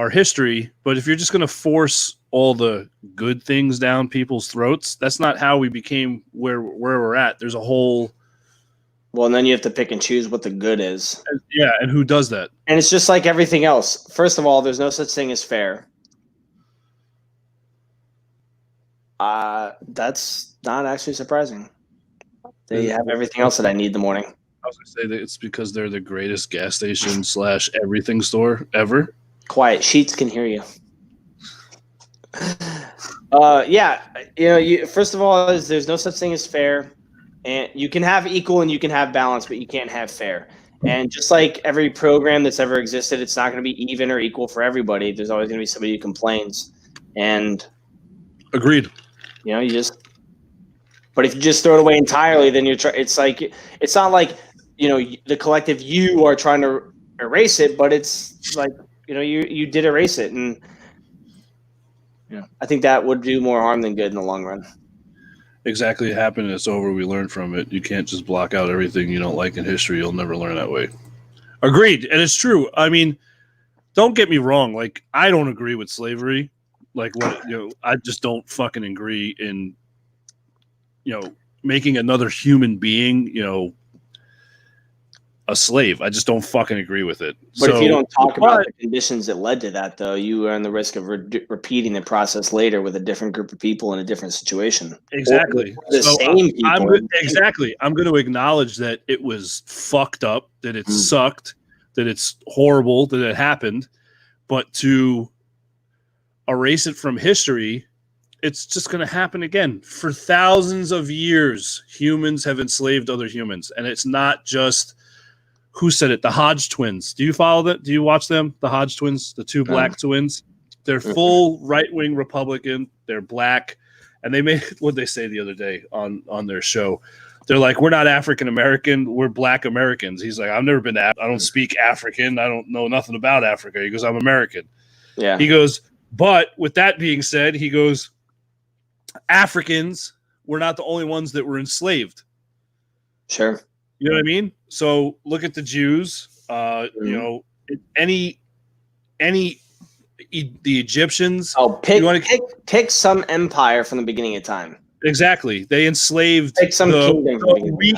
history. But if you're just going to force all the good things down people's throats, that's not how we became where we're at. There's a whole. Well, and then you have to pick and choose what the good is. Yeah. And who does that? And it's just like everything else. First of all, there's no such thing as fair. That's not actually surprising. They have everything else that I need in the morning. I was going to say that it's because they're the greatest gas station / everything store ever. Quiet. Sheets can hear you. Yeah. First of all, there's no such thing as fair. And you can have equal and you can have balance, but you can't have fair. And just like every program that's ever existed, it's not going to be even or equal for everybody. There's always going to be somebody who complains. And agreed. But if you just throw it away entirely, then it's not like, the collective you are trying to erase it, but it's like, you did erase it. And I think that would do more harm than good in the long run. Exactly. It happened. It's over. We learned from it. You can't just block out everything you don't like in history. You'll never learn that way. Agreed. And it's true. I mean, don't get me wrong. Like, I don't agree with slavery. Like, I just don't fucking agree in, making another human being, a slave. I just don't fucking agree with it. But if you don't talk about the conditions that led to that, though, you are on the risk of repeating the process later with a different group of people in a different situation. Exactly. The same people. Exactly. I'm going to acknowledge that it was fucked up, that it sucked, that it's horrible, that it happened. But to erase it from history, it's just going to happen again. For thousands of years, humans have enslaved other humans. And it's not just... Who said it? The Hodge twins. Do you follow that? Do you watch them? The Hodge twins, the two black twins. They're full right-wing Republican. They're black, and they made what they say the other day on their show. They're like, "We're not African American. We're Black Americans." He's like, "I've never been to. I don't speak African. I don't know nothing about Africa." He goes, "I'm American." Yeah. He goes, but with that being said, he goes, Africans were not the only ones that were enslaved. Sure. You know what I mean? So look at the Jews. The Egyptians. Oh, pick some empire from the beginning of time. Exactly. They enslaved the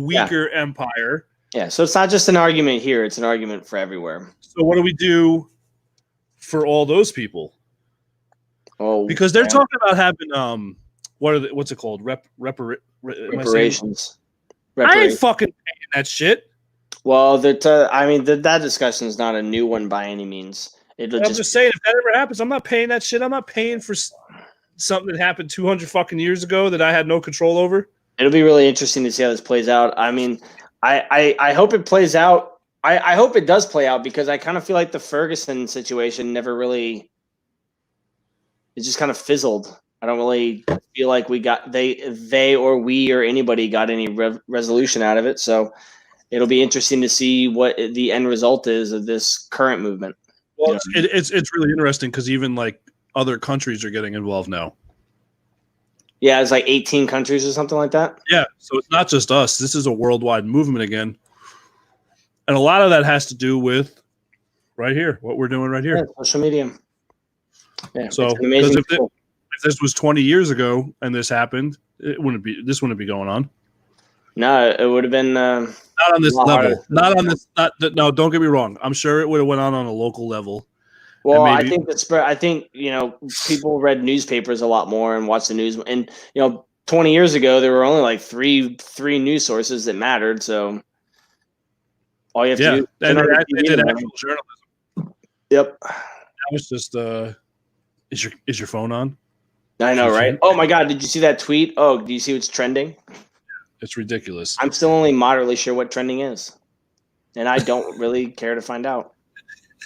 weaker empire. Yeah. So it's not just an argument here; it's an argument for everywhere. So what do we do for all those people? Oh, because they're talking about having what's it called? Reparations. I ain't fucking paying that shit. Well, that discussion is not a new one by any means. I'm just saying, if that ever happens, I'm not paying that shit. I'm not paying for something that happened 200 fucking years ago that I had no control over. It'll be really interesting to see how this plays out. I mean, I hope it plays out. I hope it does play out because I kind of feel like the Ferguson situation never really. It just kind of fizzled. I don't really feel like they or we or anybody got any resolution out of it. So it'll be interesting to see what the end result is of this current movement. Well, it's really interesting because even like other countries are getting involved now. Yeah, it's like 18 countries or something like that. Yeah, so it's not just us. This is a worldwide movement again. And a lot of that has to do with right here, what we're doing right here. Yeah, social media. Yeah, so because if this was 20 years ago and this happened, this wouldn't be going on. No, it would have been not on this level. Not on this. No, don't get me wrong. I'm sure it would have went on a local level. Well, I think people read newspapers a lot more and watched the news. And 20 years ago there were only like three news sources that mattered. So all you have to do. And they did actual journalism. Yep. That was just Is your phone on? I know, right? Oh my God! Did you see that tweet? Oh, do you see what's trending? It's ridiculous. I'm still only moderately sure what trending is, and I don't really care to find out.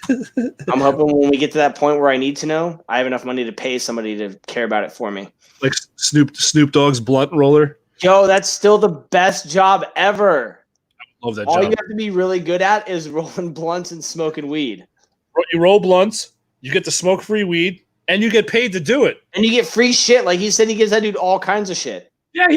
I'm hoping when we get to that point where I need to know, I have enough money to pay somebody to care about it for me. Like Snoop Dogg's blunt roller. Yo, that's still the best job ever. I love that All job. you have to be really good at is rolling blunts and smoking weed. You roll blunts, you get to smoke free weed. And you get paid to do it. And you get free shit. Like he said, he gives that dude all kinds of shit. Yeah,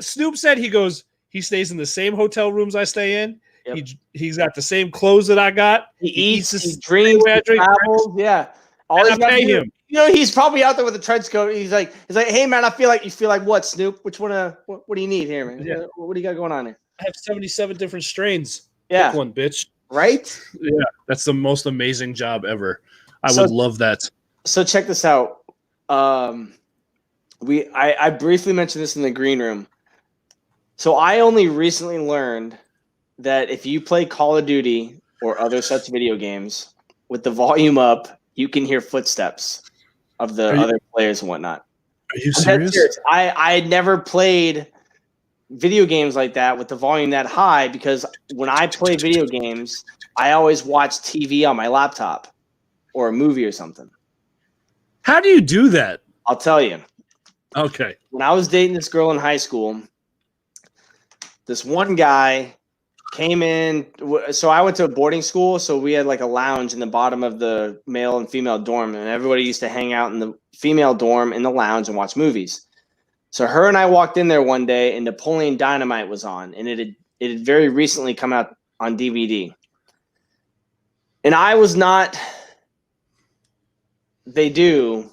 Snoop said he stays in the same hotel rooms I stay in. Yep. He's got the same clothes that I got. He eats, he drinks, he travels. Yeah. All he's got to do. He's probably out there with a trench coat. He's like, hey man, you feel like what, Snoop? Which one what do you need here, man? Yeah. What do you got going on here? I have 77 different strains. Yeah. Pick one, bitch. Right? Yeah. That's the most amazing job ever. I would love that. So check this out. I briefly mentioned this in the green room. So I only recently learned that if you play Call of Duty or other such video games with the volume up, you can hear footsteps of the other players and whatnot. Are you serious? I had never played video games like that with the volume that high because when I play video games, I always watch TV on my laptop or a movie or something. How do you do that? I'll tell you. Okay. When I was dating this girl in high school, this one guy came in. So I went to a boarding school, so we had like a lounge in the bottom of the male and female dorm, and everybody used to hang out in the female dorm in the lounge and watch movies. So her and I walked in there one day, and Napoleon Dynamite was on, and it had very recently come out on DVD. And I was not. They do,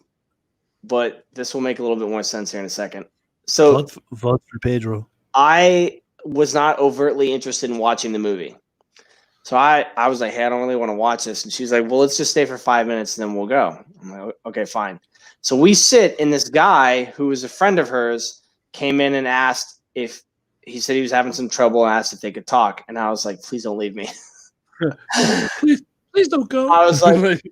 but this will make a little bit more sense here in a second. So vote for Pedro. I was not overtly interested in watching the movie. So I was like, hey, I don't really want to watch this. And she's like, well, let's just stay for 5 minutes and then we'll go. I'm like, okay, fine. So we sit, and this guy who was a friend of hers came in and asked if he said he was having some trouble and asked if they could talk. And I was like, please don't leave me. please don't go. I was like,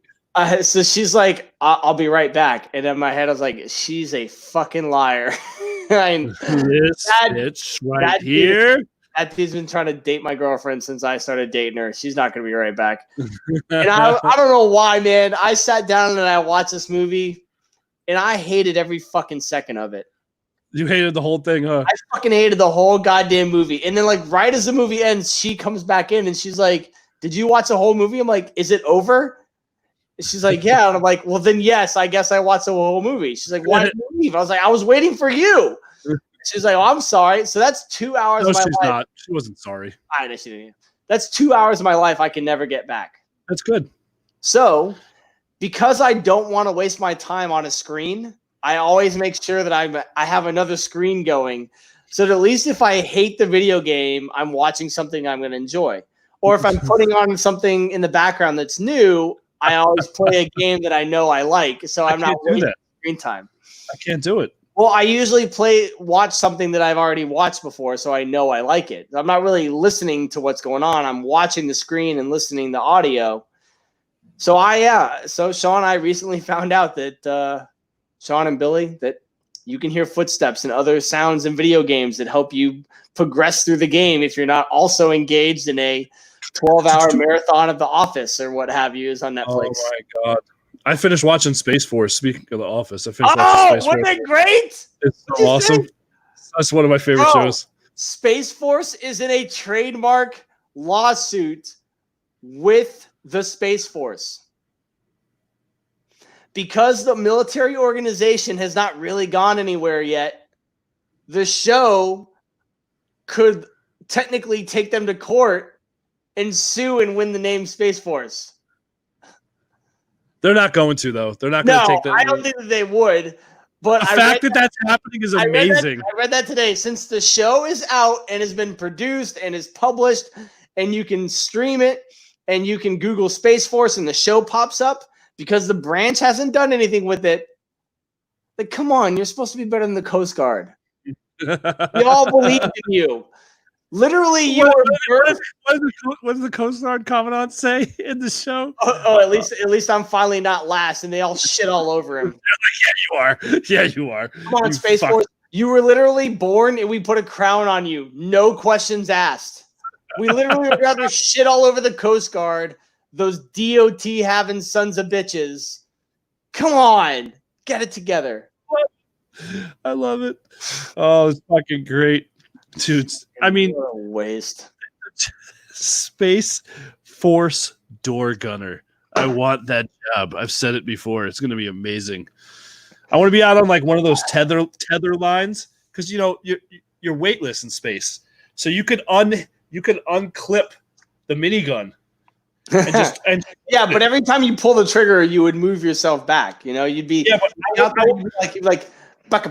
so she's like, I'll be right back. And in my head, I was like, she's a fucking liar. This bitch right here. That dude's been trying to date my girlfriend since I started dating her. She's not going to be right back. And I don't know why, man. I sat down and I watched this movie, and I hated every fucking second of it. You hated the whole thing, huh? I fucking hated the whole goddamn movie. And then, like, right as the movie ends, she comes back in and she's like, did you watch the whole movie? I'm like, is it over? And she's like, yeah. And I'm like, well, then yes, I guess I watched the whole movie. She's like, why did you leave? I was like, I was waiting for you. She's like, oh, I'm sorry. So that's 2 hours of my life. No, she's not. She wasn't sorry. I know she didn't. That's 2 hours of my life I can never get back. That's good. So because I don't want to waste my time on a screen, I always make sure that I have another screen going. So that at least if I hate the video game, I'm watching something I'm going to enjoy. Or if I'm putting on something in the background that's new, I always play a game that I know I like. So I'm not wasting screen time. I can't do it. Well, I usually watch something that I've already watched before, so I know I like it. I'm not really listening to what's going on. I'm watching the screen and listening to audio. So So Sean, I recently found out that Sean and Billy, that you can hear footsteps and other sounds in video games that help you progress through the game if you're not also engaged in a 12-hour marathon of The Office or what have you is on Netflix. Oh my God. I finished watching Space Force. Speaking of The Office, I finished watching Space Force. Wasn't it great? It's so awesome. That's one of my favorite shows. Space Force is in a trademark lawsuit with the Space Force. Because the military organization has not really gone anywhere yet, the show could technically take them to court and sue and win the name Space Force. They're not going to, though. They're not going to take that. I don't think that they would. But the fact that that's happening is amazing. I read that today. Since the show is out and has been produced and is published, and you can stream it, and you can Google Space Force, and the show pops up, because the branch hasn't done anything with it. Like, come on, you're supposed to be better than the Coast Guard. We all believe in you. Literally, you were. What does the Coast Guard Commandant say in the show? At least I'm finally not last, and they all shit all over him. Yeah, you are. Yeah, you are. Come on, Space Force. You were literally born, and we put a crown on you. No questions asked. We literally would rather shit all over the Coast Guard, those DOT having sons of bitches. Come on, get it together. I love it. Oh, it's fucking great. Dude, I mean, what a waste. Space Force door gunner. I want that job. I've said it before. It's going to be amazing. I want to be out on like one of those tether lines, because you're weightless in space, so you could unclip the minigun. But every time you pull the trigger, you would move yourself back. You'd be you'd be like bucka.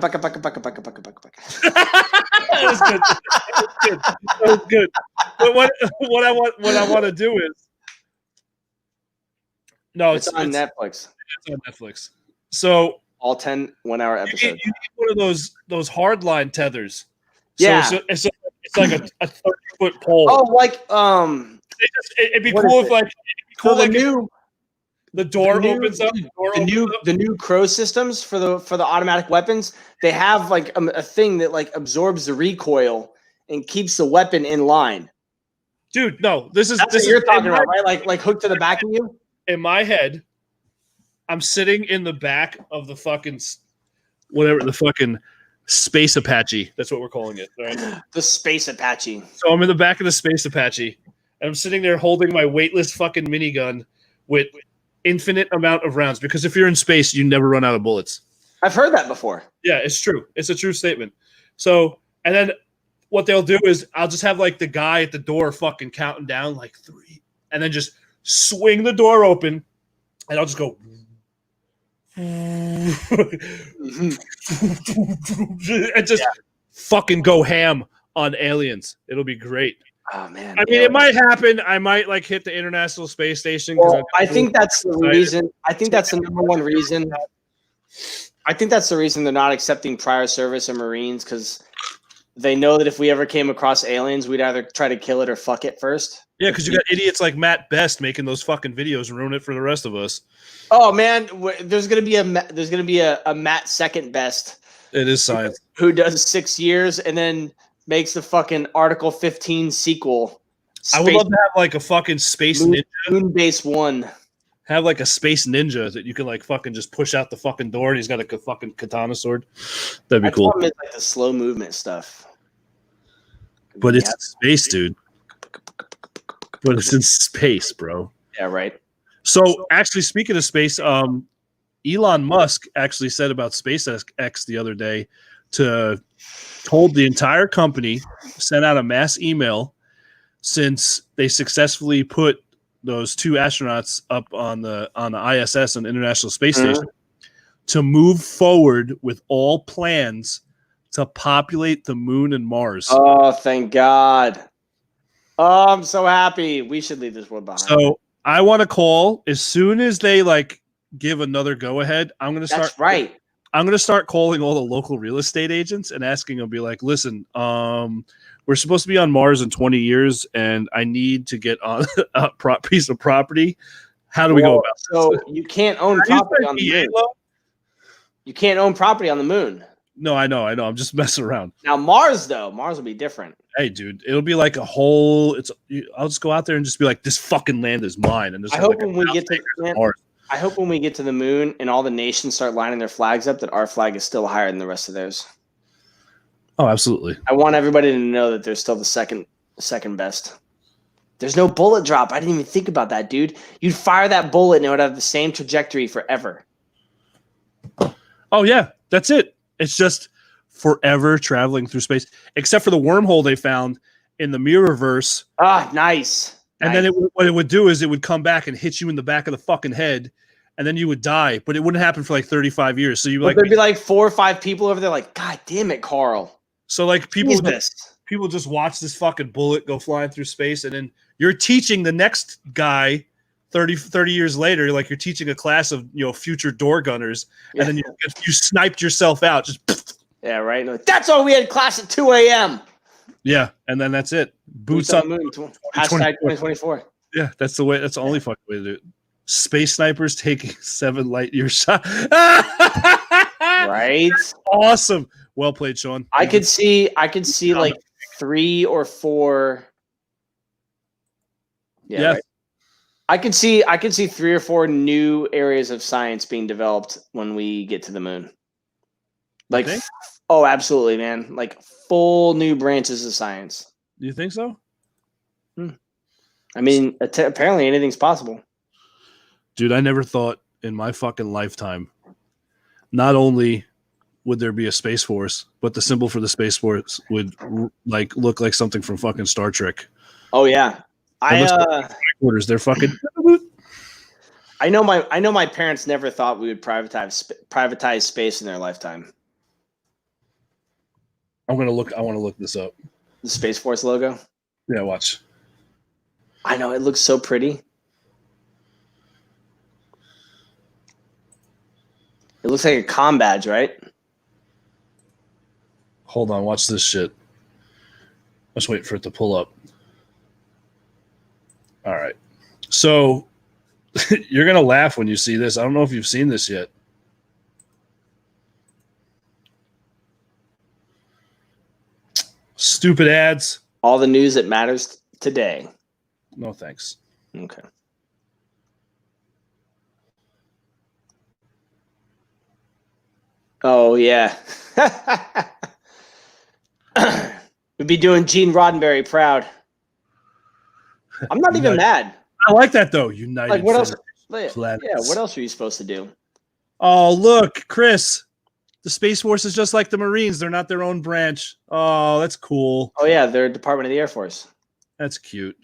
That was good. That was good. But what I want to do is it's on Netflix. It's on Netflix. So all 10 1-hour episodes. You need one of those hardline tethers. Yeah. So It's like a 30-foot pole. Oh, like it'd be cool if like the door opens up. The new Crow systems for the automatic weapons, they have like a thing that like absorbs the recoil and keeps the weapon in line. Dude, no, this is what you're talking about, right? Like hooked to the back of you. In my head, I'm sitting in the back of the fucking whatever, the fucking Space Apache. That's what we're calling it, right? The Space Apache. So I'm in the back of the Space Apache, and I'm sitting there holding my weightless fucking minigun with infinite amount of rounds. Because if you're in space, you never run out of bullets. I've heard that before. Yeah, it's true. It's a true statement. So, and then what they'll do is I'll just have like the guy at the door fucking counting down like 3, and then just swing the door open, and I'll just go. And just fucking go ham on aliens. It'll be great. Oh man! I mean, it might happen. I might like hit the International Space Station. Well, I think that's the reason. I think that's the number one reason. I think that's the reason they're not accepting prior service or Marines, because they know that if we ever came across aliens, we'd either try to kill it or fuck it first. Yeah, because you got idiots like Matt Best making those fucking videos and ruin it for the rest of us. Oh man, there's gonna be a Matt Second Best. It is science. Who does 6 years and then makes the fucking Article 15 sequel. I would love to have like a fucking space ninja. Moonbase 1. Have like a space ninja that you can like fucking just push out the fucking door, and he's got a fucking katana sword. That'd be cool. Like the slow movement stuff. But it's space, dude. But it's in space, bro. Yeah, right. So actually, speaking of space, Elon Musk actually said about SpaceX the other day told the entire company, sent out a mass email since they successfully put those 2 astronauts up on the ISS, on the International Space Station, to move forward with all plans to populate the moon and Mars. Oh, thank God. Oh, I'm so happy. We should leave this world behind. So I want to call as soon as they like give another go ahead. I'm going to start. That's right. I'm going to start calling all the local real estate agents and asking them, be like, listen, we're supposed to be on Mars in 20 years, and I need to get on a piece of property. How do we go about this? So you can't own property on the moon. You can't own property on the moon. No, I know. I'm just messing around. Now Mars, though, Mars will be different. Hey, dude, it'll be like a whole. I'll just go out there and just be like, this fucking land is mine. And I hope when we get to Mars. I hope when we get to the moon and all the nations start lining their flags up, that our flag is still higher than the rest of theirs. Oh, absolutely. I want everybody to know that they're still the second best. There's no bullet drop. I didn't even think about that, dude. You'd fire that bullet and it would have the same trajectory forever. Oh, yeah. That's it. It's just forever traveling through space, except for the wormhole they found in the Mirrorverse. Ah, nice. And then what it would do is it would come back and hit you in the back of the fucking head, and then you would die. But it wouldn't happen for like 35 years. So there'd be like 4 or 5 people over there like, God damn it, Carl. So like people just watch this fucking bullet go flying through space, and then you're teaching the next guy 30 years later, like you're teaching a class of future door gunners, and then you sniped yourself out. Just yeah, right. Like, that's all we had class at 2 a.m. Yeah, and then that's it. Boots on the moon. Hashtag 2024. Yeah, that's the way. That's the only fucking way to do it. Space snipers taking 7 light year shots. Right. Awesome. Well played, Sean. I could see like 3 or 4. Yeah. Right. I could see 3 or 4 new areas of science being developed when we get to the moon. Like, oh, absolutely, man. Like full new branches of science. Do you think so? I mean, apparently anything's possible. Dude, I never thought in my fucking lifetime, not only would there be a Space Force, but the symbol for the Space Force would like look like something from fucking Star Trek. Oh yeah. They're fucking. I know my parents never thought we would privatize space in their lifetime. I want to look this up. The Space Force logo. Yeah, watch. I know, it looks so pretty. It looks like a comm badge, right? Hold on, watch this shit. Let's wait for it to pull up. All right. So you're going to laugh when you see this. I don't know if you've seen this yet. Stupid ads. All the news that matters today. No, thanks. Okay. Oh, yeah. We'd be doing Gene Roddenberry proud. I'm not even mad. I like that, though. United. Like, what else? Yeah, what else are you supposed to do? Oh, look, Chris. The Space Force is just like the Marines. They're not their own branch. Oh, that's cool. Oh, yeah, they're Department of the Air Force. That's cute.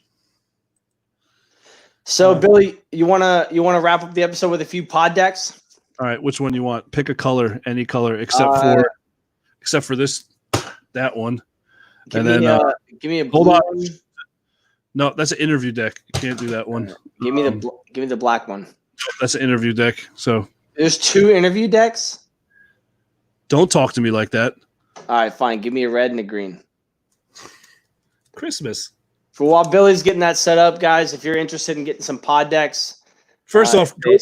So, Billy, you wanna wrap up the episode with a few pod decks? All right, which one you want? Pick a color, any color, except for this, that one. Give me a blue. Hold on. No, that's an interview deck. You can't do that one. Give me the black one. That's an interview deck. So there's 2 interview decks. Don't talk to me like that. All right, fine. Give me a red and a green. Christmas. For while Billy's getting that set up, guys, if you're interested in getting some pod decks, first off, go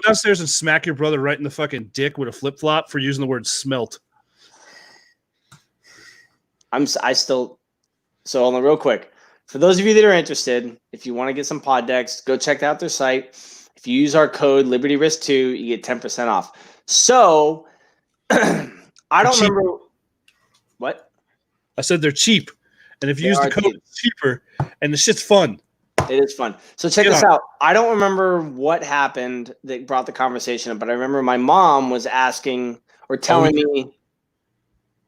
downstairs and smack your brother right in the fucking dick with a flip flop for using the word smelt. So hold on real quick. For those of you that are interested, if you want to get some pod decks, go check out their site. If you use our code LibertyRisk2, you get 10% off. So I don't remember what I said. They're cheap, and if you use the code, it's cheaper, and the shit's fun. It is fun. So check this out. I don't remember what happened that brought the conversation up, but I remember my mom was asking or telling me.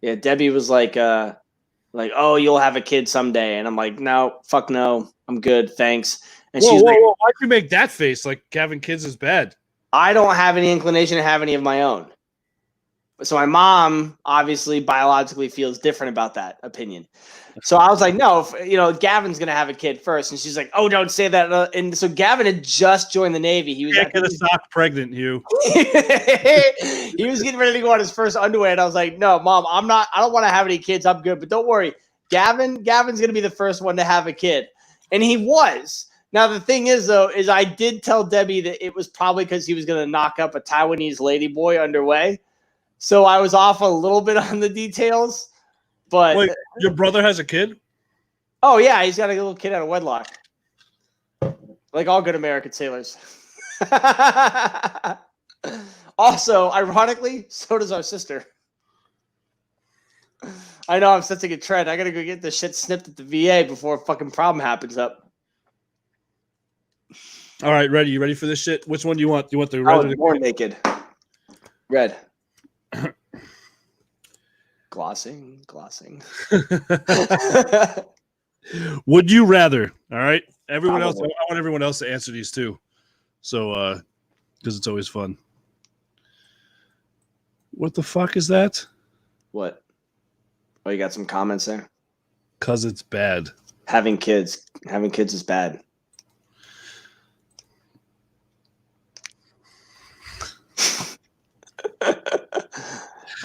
Yeah, Debbie was like, oh, you'll have a kid someday, and I'm like, no, fuck no, I'm good, thanks. And she's like, why'd you make that face? Like having kids is bad. I don't have any inclination to have any of my own. So my mom obviously biologically feels different about that opinion. So I was like, no, Gavin's going to have a kid first. And she's like, oh, don't say that. And so Gavin had just joined the Navy. He was get a sock pregnant, Hugh. He was getting ready to go on his first underwear. And I was like, no, Mom, I don't want to have any kids. I'm good. But don't worry. Gavin's going to be the first one to have a kid. And he was. Now, the thing is, though, is I did tell Debbie that it was probably because he was going to knock up a Taiwanese ladyboy underway. So I was off a little bit on the details. But wait, your brother has a kid? Oh, yeah. He's got a little kid out of wedlock. Like all good American sailors. Also, ironically, so does our sister. I know I'm sensing a trend. I got to go get this shit snipped at the VA before a fucking problem happens up. All right, ready? You ready for this shit? Which one do you want? Do you want the red? I was born naked. Red. Glossing. Would you rather? All right, everyone else. I want everyone else to answer these too. So, because it's always fun. What the fuck is that? What? Oh, you got some comments there? Because it's bad. Having kids is bad.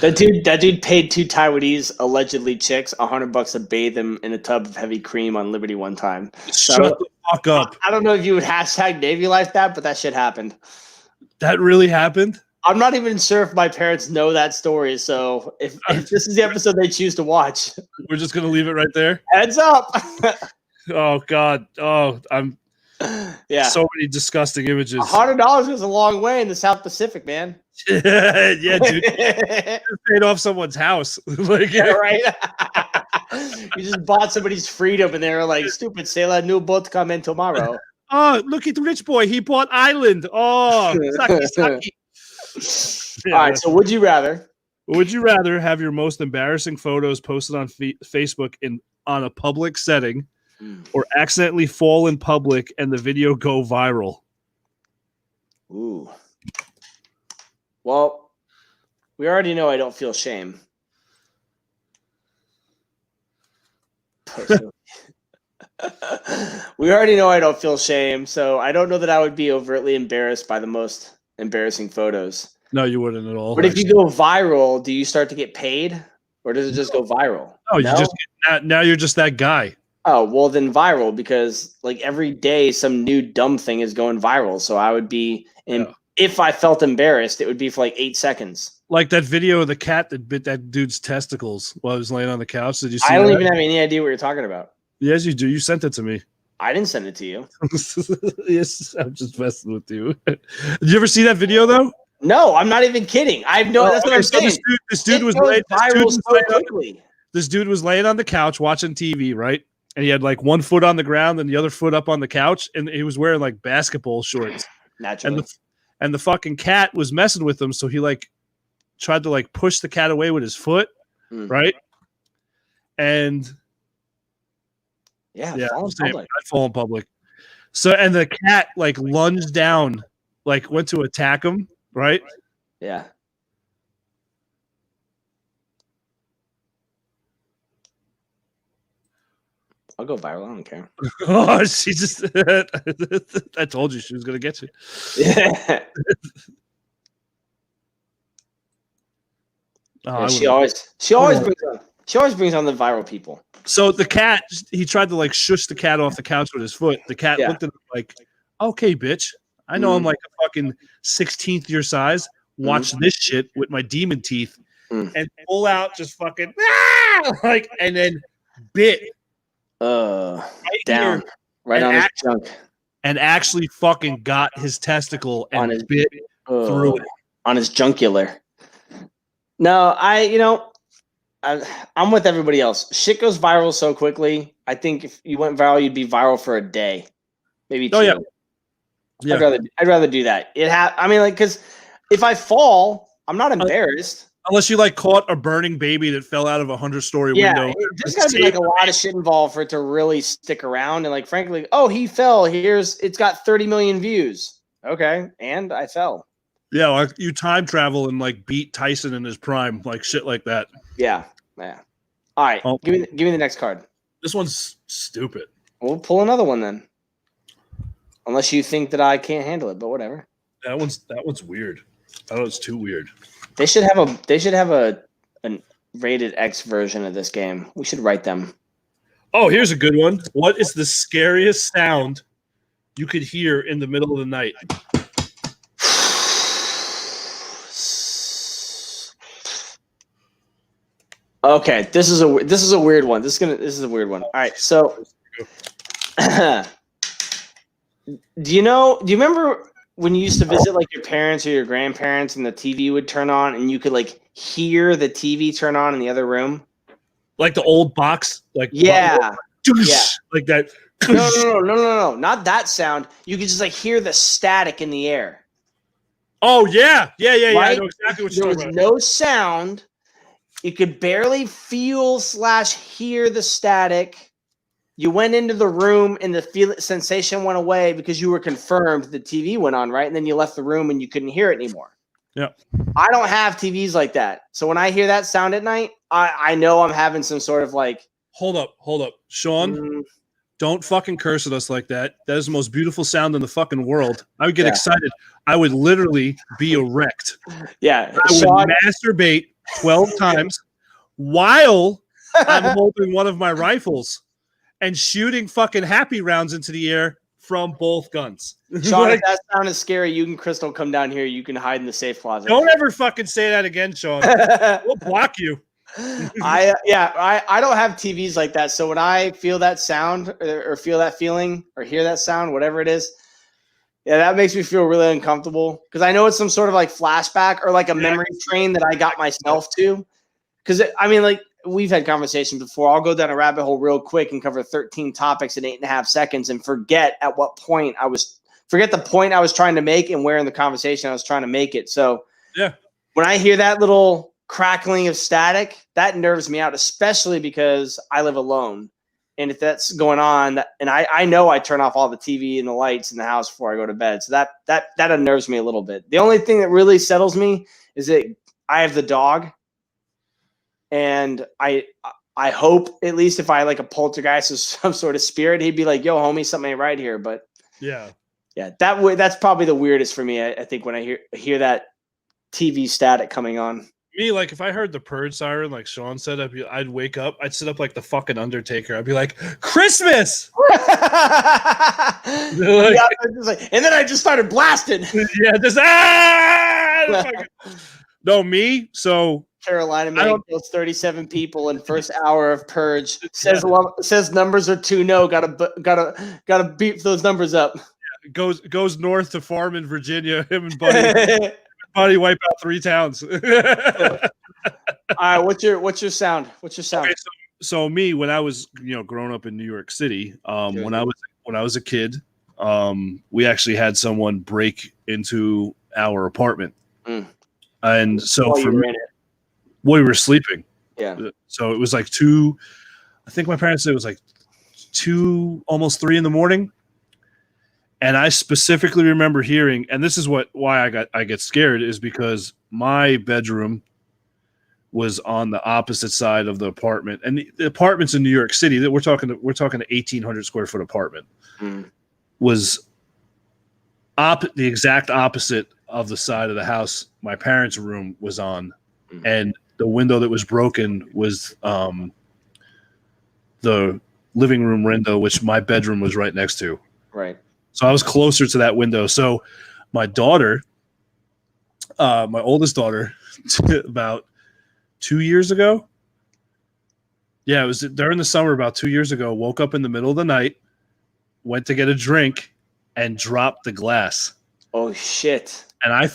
That dude paid 2 Taiwanese allegedly chicks $100 to bathe him in a tub of heavy cream on Liberty one time. Shut the fuck up. I don't know if you would hashtag Navy Life that, but that shit happened. That really happened? I'm not even sure if my parents know that story. So if this is the episode they choose to watch, we're just gonna leave it right there. Heads up. Oh God. Oh, I'm. Yeah. So many disgusting images. $100 goes a long way in the South Pacific, man. Yeah, dude. You paid off someone's house. Like, yeah, right. You just bought somebody's freedom, and they were like, "Stupid sailor, new boat coming tomorrow." Oh, look at the rich boy. He bought island. Oh, sucky. Yeah. All right. So, would you rather? Would you rather have your most embarrassing photos posted on Facebook on a public setting, or accidentally fall in public and the video go viral? Ooh. Well, we already know I don't feel shame. We already know I don't feel shame, so I don't know that I would be overtly embarrassed by the most embarrassing photos. No, you wouldn't at all. But if you go viral, do you start to get paid? or does it just go viral? Oh, you just now you're just that guy. Oh, well then viral, because like every day some new dumb thing is going viral. So I would be, and if I felt embarrassed, it would be for like 8 seconds. Like that video of the cat that bit that dude's testicles while he was laying on the couch. Did you see I don't that? even have any idea what you're talking about. Yes, you do. You sent it to me. I didn't send it to you. Yes, I'm just messing with you. Did you ever see that video though? No, I'm not even kidding. That's what I'm saying. This dude was viral so quickly. This dude was laying on the couch watching TV, right? And he had like one foot on the ground and the other foot up on the couch, and he was wearing like basketball shorts. Naturally. And the fucking cat was messing with him, so he like tried to like push the cat away with his foot, right? And I fall in public. So, and the cat like lunged down, like went to attack him, right? Yeah. I'll go viral. I don't care. Oh, she just I told you she was gonna get you. Yeah. She always brings on the viral people. So the cat, he tried to like shush the cat off the couch with his foot. The cat looked at him like, "Okay, bitch, I know I'm like a fucking 16th your size. Watch this shit with my demon teeth," and pull out just fucking like, and then bit down right on his junk, and actually fucking got his testicle and bit through it on his jungular. No, I'm with everybody else. Shit goes viral so quickly. I think if you went viral, you'd be viral for a day, maybe 2. Yeah. I'd rather do that. Because if I fall, I'm not embarrassed. Unless you like caught a burning baby that fell out of a 100-story window. There's got to be like a lot of shit involved for it to really stick around. And like, frankly, he fell. It's got 30 million views. Okay, and I fell. Yeah, like you time travel and like beat Tyson in his prime, like shit like that. Yeah. All right, give me the next card. This one's stupid. We'll pull another one then. Unless you think that I can't handle it, but whatever. That one's weird. That one's too weird. They should have a rated X version of this game. We should write them. Oh, here's a good one. What is the scariest sound you could hear in the middle of the night? Okay, this is a weird one. This is a weird one. All right, so do you remember when you used to visit like your parents or your grandparents and the TV would turn on and you could like hear the TV turn on in the other room? Like the old box? Like like that. No, not that sound. You could just like hear the static in the air. Oh yeah. Right? I know exactly what you're talking about. There was no sound. You could barely feel / hear the static. You went into the room and the sensation went away because you were confirmed the TV went on, right? And then you left the room and you couldn't hear it anymore. Yeah. I don't have TVs like that. So when I hear that sound at night, I know I'm having some sort of like... Hold up. Sean, don't fucking curse at us like that. That is the most beautiful sound in the fucking world. I would get excited. I would literally be erect. Yeah. I would masturbate 12 times while I'm holding one of my rifles and shooting fucking happy rounds into the air from both guns. Sean, if that sound is scary, you and Crystal come down here. You can hide in the safe closet. Don't ever fucking say that again, Sean. We'll block you. I don't have TVs like that. So when I feel that sound or feel that feeling or hear that sound, whatever it is, that makes me feel really uncomfortable because I know it's some sort of like flashback or like a memory train that I got myself to. Because like we've had conversations before. I'll go down a rabbit hole real quick and cover 13 topics in 8.5 seconds and forget the point I was trying to make and where in the conversation I was trying to make it. So when I hear that little crackling of static, that nerves me out, especially because I live alone. And if that's going on, and I know I turn off all the TV and the lights in the house before I go to bed. So that unnerves me a little bit. The only thing that really settles me is that I have the dog. And I hope, at least if I like a poltergeist or some sort of spirit, he'd be like, "Yo, homie, something ain't right here." But that's probably the weirdest for me. I think when I hear that TV static coming on. Me, like if I heard the purge siren, like Sean said, I'd wake up, I'd sit up like the fucking Undertaker. I'd be like, Christmas. And then I just started blasting. Yeah, just no, me. So Carolina man kills 37 people in first hour of purge. Says numbers are too low. Gotta beat those numbers up. Goes north to farm in Virginia. Him and Buddy wipe out 3 towns. All right, what's your sound? Okay, so me, when I was growing up in New York City, when I was a kid, we actually had someone break into our apartment, and so we were sleeping. Yeah. So it was like 2. I think my parents said it was like 2, almost 3 in the morning. And I specifically remember hearing, and this is why I get scared, is because my bedroom was on the opposite side of the apartment, and the apartments in New York City that we're talking an 1,800 square foot apartment was the exact opposite of the side of the house my parents' room was on, and the window that was broken was the living room window, which my bedroom was right next to. Right. So I was closer to that window. So my daughter, my oldest daughter, about 2 years ago. Yeah, it was during the summer about 2 years ago, woke up in the middle of the night, went to get a drink, and dropped the glass. Oh, shit. And I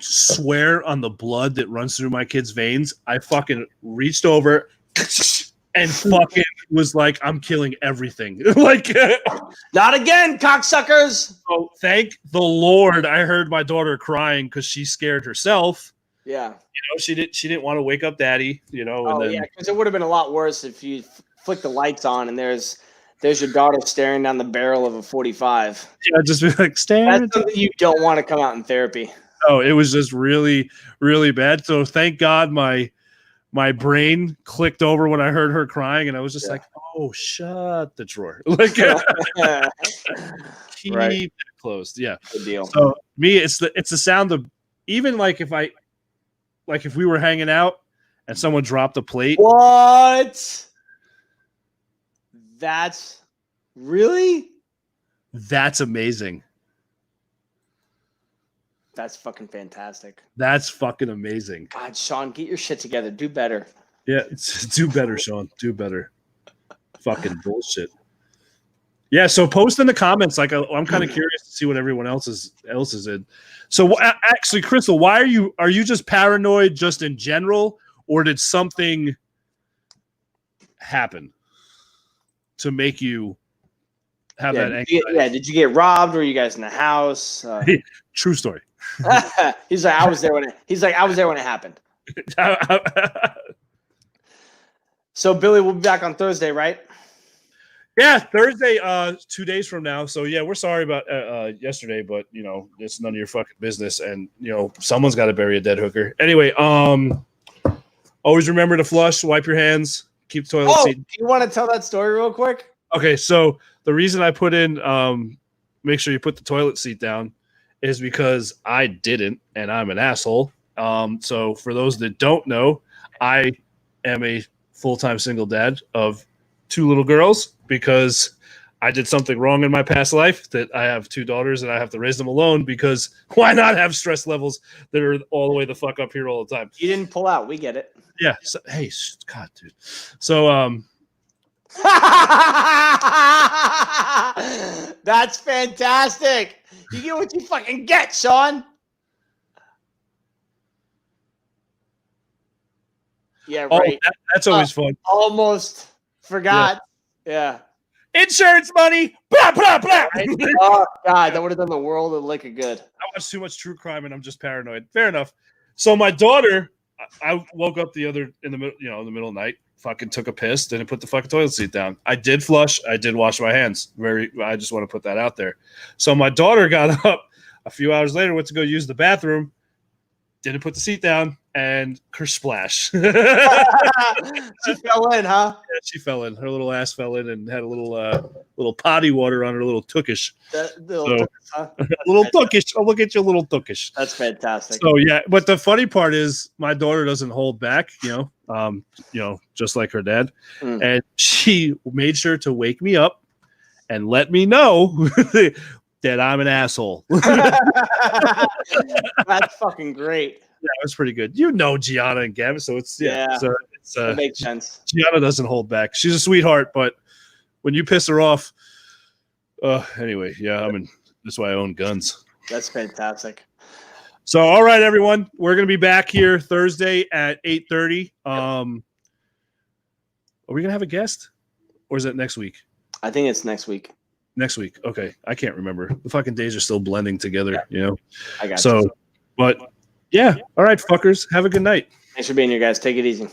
swear on the blood that runs through my kid's veins, I fucking reached over and fucking was like, I'm killing everything. Like, not again, cocksuckers. Oh, thank the Lord. I heard my daughter crying because she's scared herself. Yeah. She didn't want to wake up daddy, Oh, yeah, because it would have been a lot worse if you flick the lights on and there's your daughter staring down the barrel of a 45. Yeah, just be like, staring. That's something you don't want to come out in therapy. Oh, it was just really, really bad. So thank God my brain clicked over when I heard her crying, and I was just like, "Oh, shut the drawer!" Like, keep it closed. Yeah, good deal. So me, it's the sound of, even like if we were hanging out and someone dropped a plate. What? That's amazing. That's fucking fantastic. That's fucking amazing. God, Sean, get your shit together. Do better. Yeah, do better, Sean. Do better. Fucking bullshit. Yeah, so post in the comments. Like, I'm kind of curious to see what everyone else is in. So, actually, Crystal, why are you just paranoid, just in general, or did something happen to make you have that anxiety? Did you get robbed? Were you guys in the house? True story. He's like, I was there when it happened. So Billy, we'll be back on Thursday, right? Yeah, Thursday, 2 days from now. So yeah, we're sorry about yesterday, but it's none of your fucking business, and someone's got to bury a dead hooker. Anyway, always remember to flush, wipe your hands, keep the toilet seat. Do you want to tell that story real quick? Okay, so the reason I put in make sure you put the toilet seat down is because I didn't, and I'm an asshole. So for those that don't know, I am a full-time single dad of 2 little girls because I did something wrong in my past life that I have 2 daughters and I have to raise them alone, because why not have stress levels that are all the way the fuck up here all the time? You didn't pull out. We get it. Yeah. So, hey, God, dude. So, that's fantastic. You get what you fucking get, Sean. Yeah, right. That's always fun. Almost forgot. Yeah. Insurance money. Blah, blah, blah. Right? Oh, God, that would have done the world of liquor good. I watch too much true crime and I'm just paranoid. Fair enough. So my daughter, I woke up in the middle of the night, fucking took a piss, didn't put the fucking toilet seat down. I did flush. I did wash my hands. I just want to put that out there. So my daughter got up a few hours later, went to go use the bathroom, didn't put the seat down, and kersplash. She fell in, huh? Yeah, she fell in. Her little ass fell in and had a little potty water on her little tookish. Huh? Little tookish. Oh, look at your little tookish. That's fantastic. So yeah, but the funny part is my daughter doesn't hold back, just like her dad. And she made sure to wake me up and let me know that I'm an asshole. That's fucking great. Yeah, it was pretty good. Gianna and Gavin, so it's it makes sense. Gianna doesn't hold back. She's a sweetheart, but when you piss her off, anyway, yeah, that's why I own guns. That's fantastic. So, all right, everyone, we're gonna be back here Thursday at 8:30. Are we gonna have a guest, or is it next week? I think it's next week. Next week, okay. I can't remember. The fucking days are still blending together, I got you. But yeah, all right, fuckers. Have a good night. Thanks for being here, guys. Take it easy.